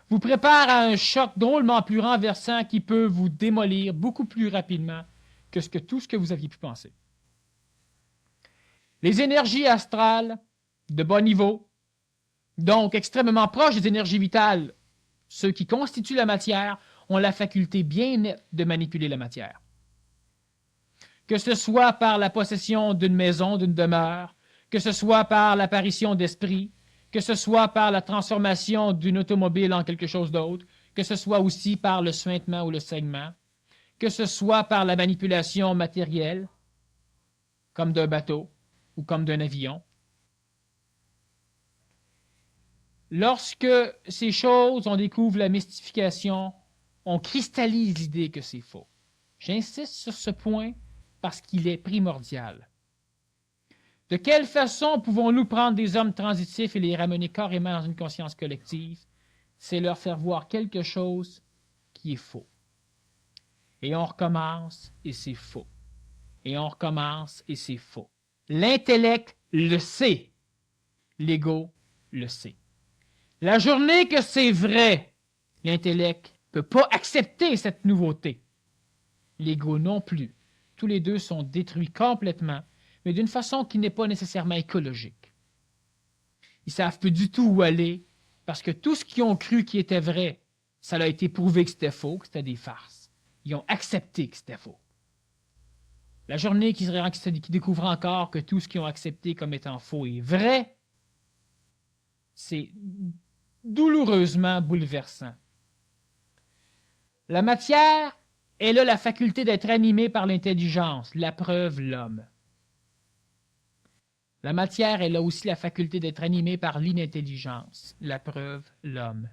vous prépare à un choc drôlement plus renversant qui peut vous démolir beaucoup plus rapidement que tout ce que vous aviez pu penser. Les énergies astrales de bas niveau, donc extrêmement proches des énergies vitales, ceux qui constituent la matière, ont la faculté bien nette de manipuler la matière. Que ce soit par la possession d'une maison, d'une demeure, que ce soit par l'apparition d'esprits, que ce soit par la transformation d'une automobile en quelque chose d'autre, que ce soit aussi par le suintement ou le saignement, que ce soit par la manipulation matérielle, comme d'un bateau ou comme d'un avion. Lorsque ces choses, on découvre la mystification, on cristallise l'idée que c'est faux. J'insiste sur ce point parce qu'il est primordial. De quelle façon pouvons-nous prendre des hommes transitifs et les ramener carrément dans une conscience collective? C'est leur faire voir quelque chose qui est faux. Et on recommence et c'est faux. Et on recommence et c'est faux. L'intellect le sait. L'ego le sait. La journée que c'est vrai, l'intellect ne peut pas accepter cette nouveauté. L'ego non plus. Tous les deux sont détruits complètement, mais d'une façon qui n'est pas nécessairement écologique. Ils ne savent plus du tout où aller, parce que tout ce qu'ils ont cru qui était vrai, ça a été prouvé que c'était faux, que c'était des farces. Ils ont accepté que c'était faux. La journée qu'ils découvrent encore que tout ce qu'ils ont accepté comme étant faux est vrai, c'est douloureusement bouleversant. La matière, elle a la faculté d'être animée par l'intelligence, la preuve, l'homme. La matière, elle a aussi la faculté d'être animée par l'inintelligence, la preuve, l'homme.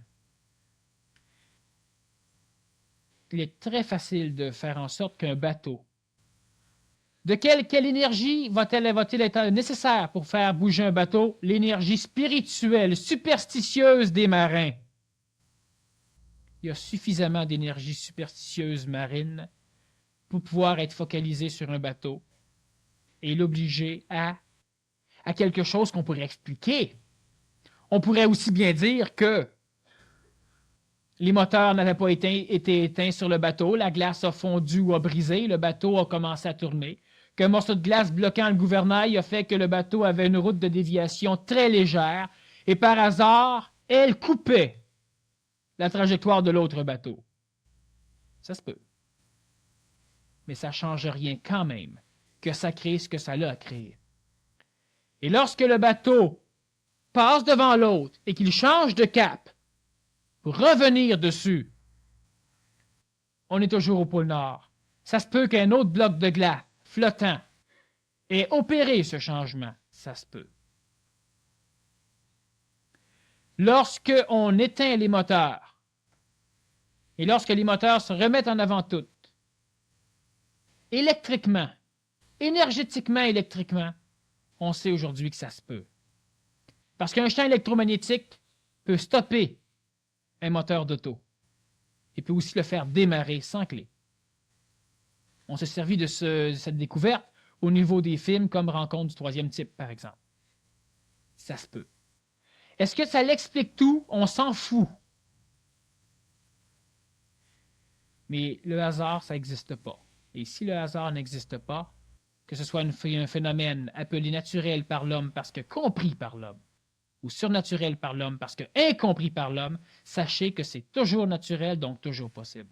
Il est très facile de faire en sorte qu'un bateau, de quelle énergie va-t-elle être nécessaire pour faire bouger un bateau? L'énergie spirituelle, superstitieuse des marins. Il y a suffisamment d'énergie superstitieuse marine pour pouvoir être focalisée sur un bateau et l'obliger à quelque chose qu'on pourrait expliquer. On pourrait aussi bien dire que les moteurs n'avaient pas été éteints sur le bateau, la glace a fondu ou a brisé, le bateau a commencé à tourner, qu'un morceau de glace bloquant le gouvernail a fait que le bateau avait une route de déviation très légère et par hasard, elle coupait la trajectoire de l'autre bateau. Ça se peut. Mais ça ne change rien quand même que ça crée ce que ça a créé. Et lorsque le bateau passe devant l'autre et qu'il change de cap pour revenir dessus, on est toujours au pôle Nord. Ça se peut qu'un autre bloc de glace flottant ait opéré ce changement. Ça se peut. Lorsque on éteint les moteurs et lorsque les moteurs se remettent en avant toutes, électriquement, énergétiquement, électriquement, on sait aujourd'hui que ça se peut. Parce qu'un champ électromagnétique peut stopper un moteur d'auto et peut aussi le faire démarrer sans clé. On s'est servi de cette découverte au niveau des films comme Rencontre du troisième type, par exemple. Ça se peut. Est-ce que ça l'explique tout? On s'en fout. Mais le hasard, ça n'existe pas. Et si le hasard n'existe pas, que ce soit un phénomène appelé naturel par l'homme parce que compris par l'homme, ou surnaturel par l'homme parce que incompris par l'homme, sachez que c'est toujours naturel, donc toujours possible.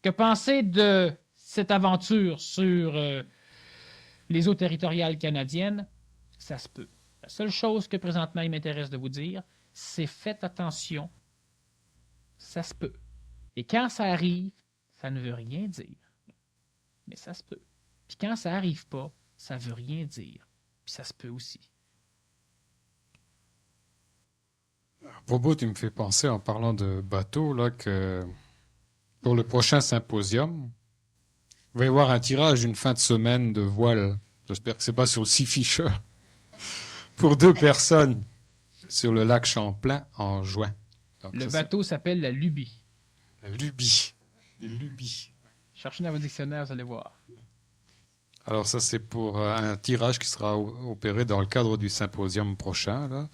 Que penser de cette aventure sur les eaux territoriales canadiennes? Ça se peut. La seule chose que présentement il m'intéresse de vous dire, c'est faites attention, ça se peut. Et quand ça arrive, ça ne veut rien dire. Mais ça se peut. Puis quand ça n'arrive pas, ça ne veut rien dire. Puis ça se peut aussi.
Bobo, tu me fais penser en parlant de bateau là que pour le prochain symposium, il va y avoir un tirage une fin de semaine de voile. J'espère que c'est pas sur le Sea Fisher. Pour 2 personnes sur le lac Champlain en juin. Donc,
le bateau s'appelle la Lubie.
La Lubie. Les lubies.
Cherchez dans vos dictionnaires, vous allez voir.
Alors ça, c'est pour un tirage qui sera opéré dans le cadre du symposium prochain. Là.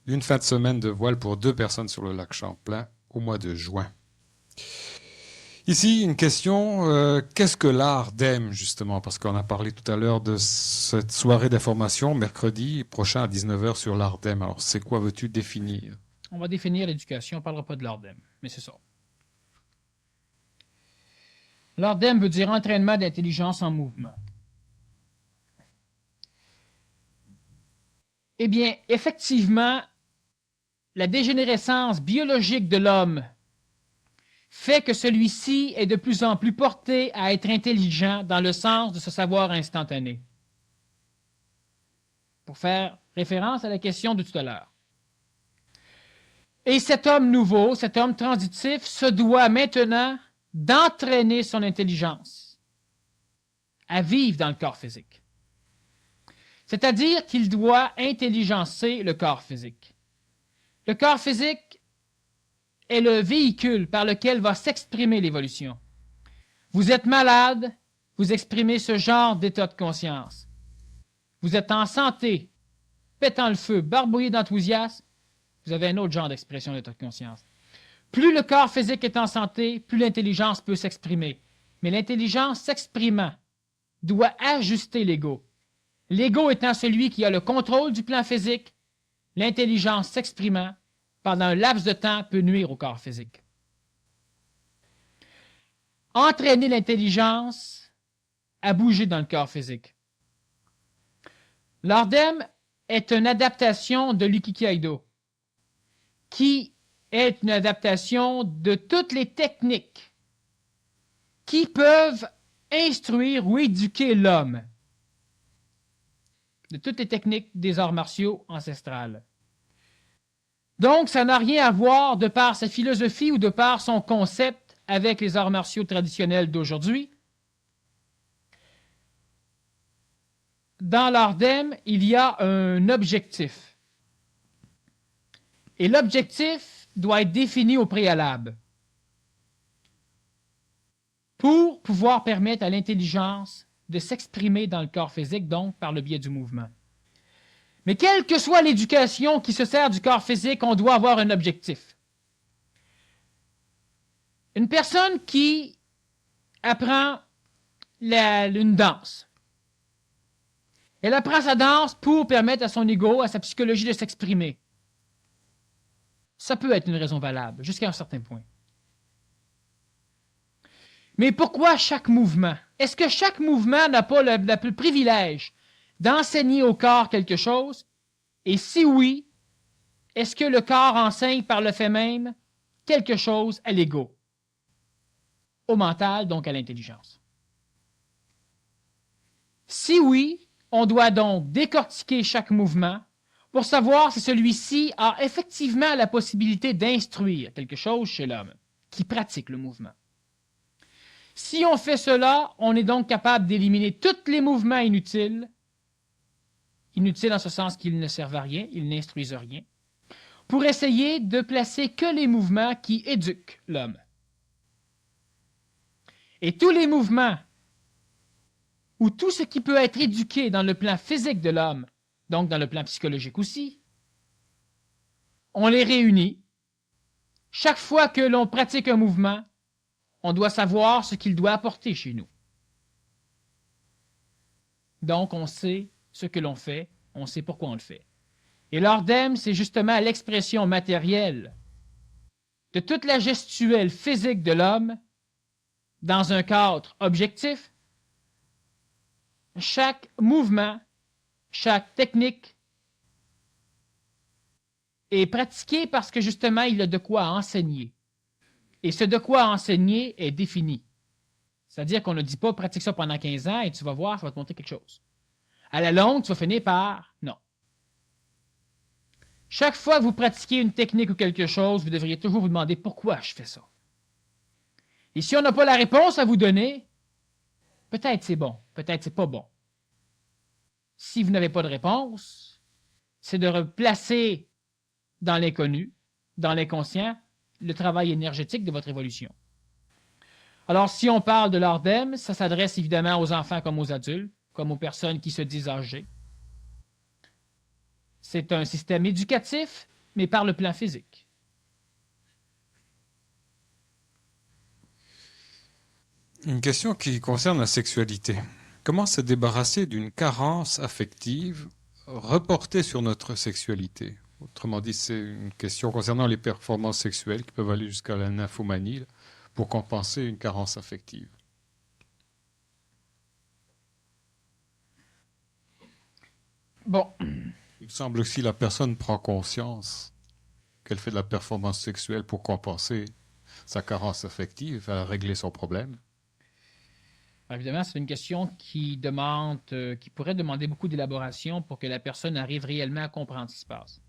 Une fin de semaine de voile pour 2 personnes sur le lac Champlain au mois de juin. Ici, une question. Qu'est-ce que l'art d'Aime, justement? Parce qu'on a parlé tout à l'heure de cette soirée d'information, mercredi prochain à 19h sur l'art d'Aime. Alors, c'est quoi veux-tu définir?
On va définir l'éducation, on ne parlera pas de l'art d'Aime, mais c'est ça. L'art d'Aime veut dire entraînement d'intelligence en mouvement. Eh bien, effectivement, la dégénérescence biologique de l'homme fait que celui-ci est de plus en plus porté à être intelligent dans le sens de ce savoir instantané. Pour faire référence à la question de tout à l'heure. Et cet homme nouveau, cet homme transitif, se doit maintenant d'entraîner son intelligence à vivre dans le corps physique. C'est-à-dire qu'il doit intelligencer le corps physique. Le corps physique est le véhicule par lequel va s'exprimer l'évolution. Vous êtes malade, vous exprimez ce genre d'état de conscience. Vous êtes en santé, pétant le feu, barbouillé d'enthousiasme, vous avez un autre genre d'expression d'état de conscience. Plus le corps physique est en santé, plus l'intelligence peut s'exprimer. Mais l'intelligence s'exprimant doit ajuster l'ego. L'ego étant celui qui a le contrôle du plan physique, l'intelligence s'exprimant pendant un laps de temps peut nuire au corps physique. Entraîner l'intelligence à bouger dans le corps physique. L'ordem est une adaptation de l'Ikigai-Do, qui est une adaptation de toutes les techniques qui peuvent instruire ou éduquer l'homme, de toutes les techniques des arts martiaux ancestrales. Donc, ça n'a rien à voir, de par sa philosophie ou de par son concept, avec les arts martiaux traditionnels d'aujourd'hui. Dans l'Ordem, il y a un objectif. Et l'objectif doit être défini au préalable pour pouvoir permettre à l'intelligence de s'exprimer dans le corps physique, donc par le biais du mouvement. Mais quelle que soit l'éducation qui se sert du corps physique, on doit avoir un objectif. Une personne qui apprend une danse, elle apprend sa danse pour permettre à son ego, à sa psychologie de s'exprimer. Ça peut être une raison valable, jusqu'à un certain point. Mais pourquoi chaque mouvement? Est-ce que chaque mouvement n'a pas le privilège d'enseigner au corps quelque chose? Et si oui, est-ce que le corps enseigne par le fait même quelque chose à l'ego? Au mental, donc à l'intelligence. Si oui, on doit donc décortiquer chaque mouvement pour savoir si celui-ci a effectivement la possibilité d'instruire quelque chose chez l'homme qui pratique le mouvement. Si on fait cela, on est donc capable d'éliminer tous les mouvements inutiles, inutiles en ce sens qu'ils ne servent à rien, ils n'instruisent rien, pour essayer de placer que les mouvements qui éduquent l'homme. Et tous les mouvements, ou tout ce qui peut être éduqué dans le plan physique de l'homme, donc dans le plan psychologique aussi, on les réunit. Chaque fois que l'on pratique un mouvement, on doit savoir ce qu'il doit apporter chez nous. Donc, on sait ce que l'on fait, on sait pourquoi on le fait. Et l'ordem, c'est justement l'expression matérielle de toute la gestuelle physique de l'homme dans un cadre objectif. Chaque mouvement, chaque technique est pratiqué parce que justement, il a de quoi enseigner. Et ce de quoi enseigner est défini. C'est-à-dire qu'on ne dit pas « pratique ça pendant 15 ans et tu vas voir, ça va te montrer quelque chose ». À la longue, tu vas finir par « non ». Chaque fois que vous pratiquez une technique ou quelque chose, vous devriez toujours vous demander « pourquoi je fais ça ». Et si on n'a pas la réponse à vous donner, peut-être c'est bon, peut-être c'est pas bon. Si vous n'avez pas de réponse, c'est de replacer dans l'inconnu, dans l'inconscient, le travail énergétique de votre évolution. Alors, si on parle de l'ordem, ça s'adresse évidemment aux enfants comme aux adultes, comme aux personnes qui se disent âgées. C'est un système éducatif, mais par le plan physique.
Une question qui concerne la sexualité. Comment se débarrasser d'une carence affective reportée sur notre sexualité? Autrement dit, c'est une question concernant les performances sexuelles qui peuvent aller jusqu'à la nymphomanie pour compenser une carence affective.
Bon.
Il semble aussi que la personne prend conscience qu'elle fait de la performance sexuelle pour compenser sa carence affective, à régler son problème?
Alors, évidemment, c'est une question qui pourrait demander beaucoup d'élaboration pour que la personne arrive réellement à comprendre ce qui se passe.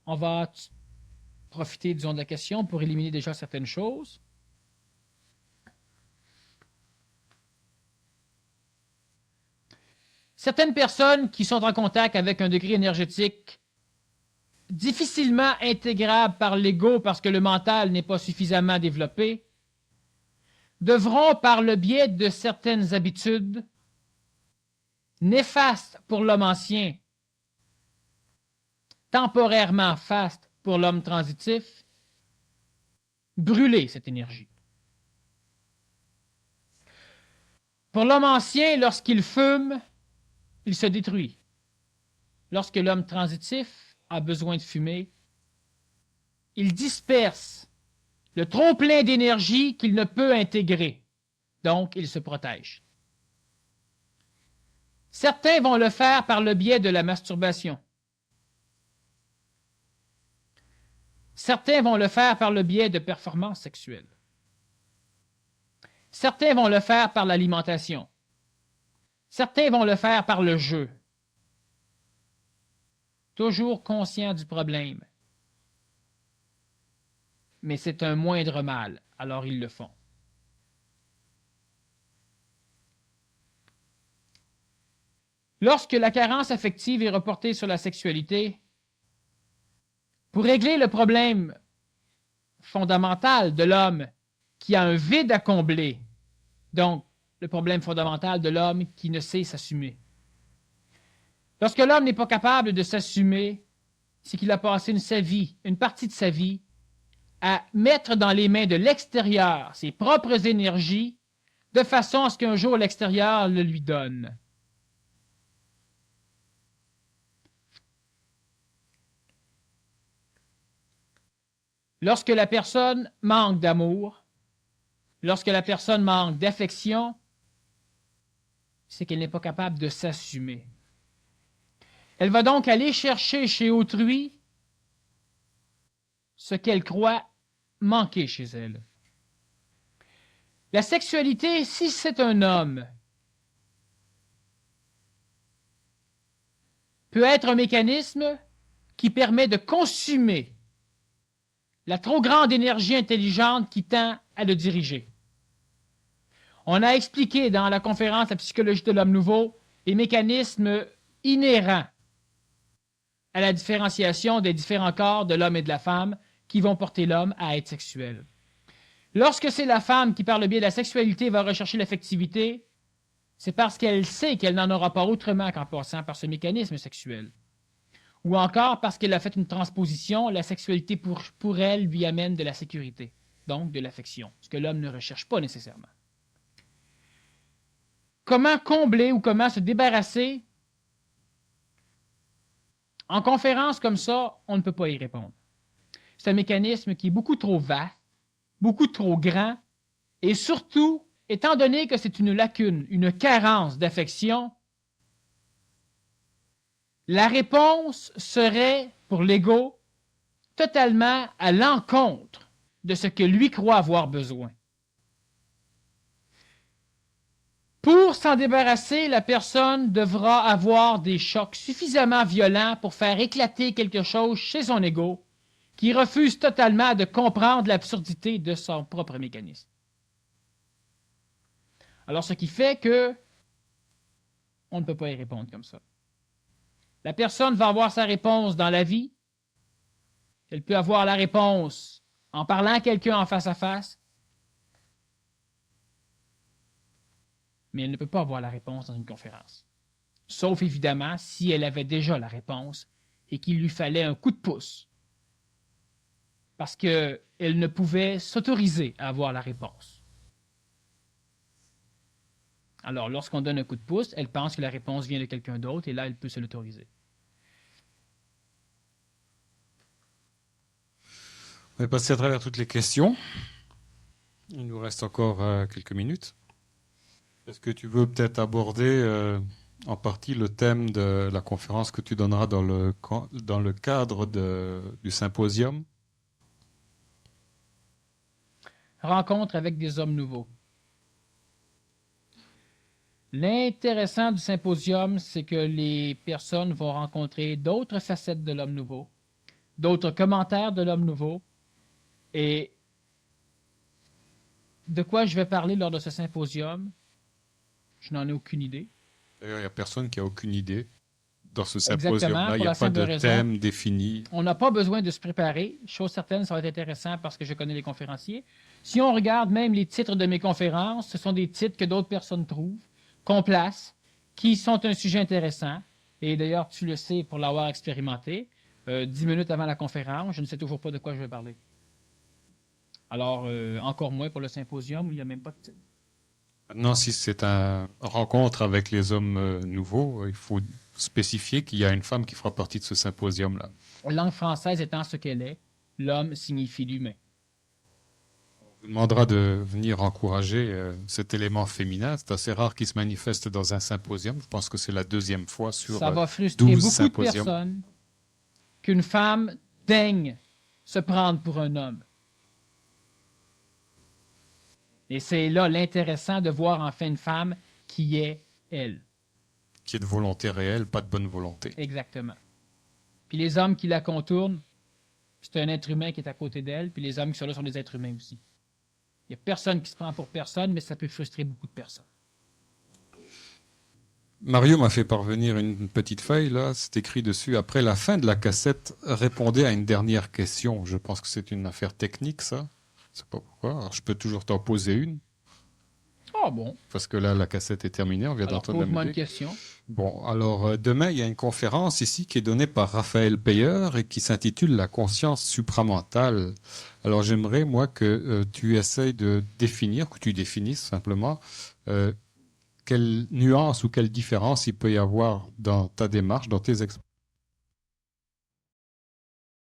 On va profiter, disons, de la question pour éliminer déjà certaines choses. Certaines personnes qui sont en contact avec un degré énergétique difficilement intégrable par l'ego parce que le mental n'est pas suffisamment développé, devront, par le biais de certaines habitudes néfastes pour l'homme ancien, temporairement fastes pour l'homme transitif, brûler cette énergie. Pour l'homme ancien, lorsqu'il fume, il se détruit. Lorsque l'homme transitif a besoin de fumer, il disperse le trop-plein d'énergie qu'il ne peut intégrer. Donc, il se protège. Certains vont le faire par le biais de la masturbation. Certains vont le faire par le biais de performances sexuelles. Certains vont le faire par l'alimentation. Certains vont le faire par le jeu. Toujours conscients du problème. Mais c'est un moindre mal, alors ils le font. Lorsque la carence affective est reportée sur la sexualité, pour régler le problème fondamental de l'homme qui a un vide à combler, donc le problème fondamental de l'homme qui ne sait s'assumer. Lorsque l'homme n'est pas capable de s'assumer, c'est qu'il a passé une partie de sa vie, à mettre dans les mains de l'extérieur ses propres énergies, de façon à ce qu'un jour l'extérieur le lui donne. Lorsque la personne manque d'amour, lorsque la personne manque d'affection, c'est qu'elle n'est pas capable de s'assumer. Elle va donc aller chercher chez autrui ce qu'elle croit manquer chez elle. La sexualité, si c'est un homme, peut être un mécanisme qui permet de consumer la trop grande énergie intelligente qui tend à le diriger. On a expliqué dans la conférence La psychologie de l'homme nouveau les mécanismes inhérents à la différenciation des différents corps de l'homme et de la femme qui vont porter l'homme à être sexuel. Lorsque c'est la femme qui, par le biais de la sexualité, va rechercher l'affectivité, c'est parce qu'elle sait qu'elle n'en aura pas autrement qu'en passant par ce mécanisme sexuel. Ou encore parce qu'elle a fait une transposition, la sexualité pour elle lui amène de la sécurité, donc de l'affection, ce que l'homme ne recherche pas nécessairement. Comment combler ou comment se débarrasser? En conférence comme ça, on ne peut pas y répondre. C'est un mécanisme qui est beaucoup trop vaste, beaucoup trop grand, et surtout, étant donné que c'est une lacune, une carence d'affection, la réponse serait, pour l'ego, totalement à l'encontre de ce que lui croit avoir besoin. Pour s'en débarrasser, la personne devra avoir des chocs suffisamment violents pour faire éclater quelque chose chez son ego qui refuse totalement de comprendre l'absurdité de son propre mécanisme. Alors, ce qui fait que on ne peut pas y répondre comme ça. La personne va avoir sa réponse dans la vie. Elle peut avoir la réponse en parlant à quelqu'un en face à face. Mais elle ne peut pas avoir la réponse dans une conférence. Sauf évidemment si elle avait déjà la réponse et qu'il lui fallait un coup de pouce. Parce qu'elle ne pouvait s'autoriser à avoir la réponse. Alors, lorsqu'on donne un coup de pouce, elle pense que la réponse vient de quelqu'un d'autre et là, elle peut se l'autoriser.
On va passer à travers toutes les questions. Il nous reste encore quelques minutes. Est-ce que tu veux peut-être aborder en partie le thème de la conférence que tu donneras dans le cadre du symposium?
rencontre avec des hommes nouveaux. L'intéressant du symposium, c'est que les personnes vont rencontrer d'autres facettes de l'homme nouveau, d'autres commentaires de l'homme nouveau, et de quoi je vais parler lors de ce symposium, je n'en ai aucune idée.
D'ailleurs, il n'y a personne qui a aucune idée. Dans ce
Exactement,
symposium-là, il
pour
n'y a
la
pas
simple
de
raison.
thème défini.
On n'a pas besoin de se préparer. Chose certaine, ça va être intéressant parce que je connais les conférenciers. Si on regarde même les titres de mes conférences, ce sont des titres que d'autres personnes trouvent, qu'on place, qui sont un sujet intéressant. Et d'ailleurs, tu le sais pour l'avoir expérimenté. 10 minutes avant la conférence, je ne sais toujours pas de quoi je vais parler. Alors, encore moins pour le symposium où il n'y a même pas de titre.
Maintenant, si c'est une rencontre avec les hommes nouveaux, il faut spécifier qu'il y a une femme qui fera partie de ce symposium-là.
La langue française étant ce qu'elle est, l'homme signifie l'humain.
On vous demandera de venir encourager cet élément féminin. C'est assez rare qu'il se manifeste dans un symposium. Je pense que c'est la deuxième fois sur
Ça va frustrer
12
beaucoup de
symposiums.
personnes qu'une femme daigne se prendre pour un homme. Et c'est là l'intéressant de voir enfin une femme qui est elle.
Qui est de volonté réelle, pas de bonne volonté.
Exactement. Puis les hommes qui la contournent, c'est un être humain qui est à côté d'elle, puis les hommes qui sont là sont des êtres humains aussi. Il n'y a personne qui se prend pour personne, mais ça peut frustrer beaucoup de personnes.
Mario m'a fait parvenir une petite feuille, là, c'est écrit dessus. Après la fin de la cassette, répondez à une dernière question. Je pense que c'est une affaire technique, ça. Je sais pas pourquoi. Alors, je peux toujours t'en poser une.
Ah bon?
Parce que là, la cassette est terminée, on vient
Alors,
d'entendre la
pose-moi une
musique.
question.
Bon, alors demain, il y a une conférence ici qui est donnée par Raphaël Payer et qui s'intitule La conscience supramentale. Alors j'aimerais, moi, que tu essayes de définir, que tu définisses simplement quelle nuance ou quelle différence il peut y avoir dans ta démarche, dans tes expériences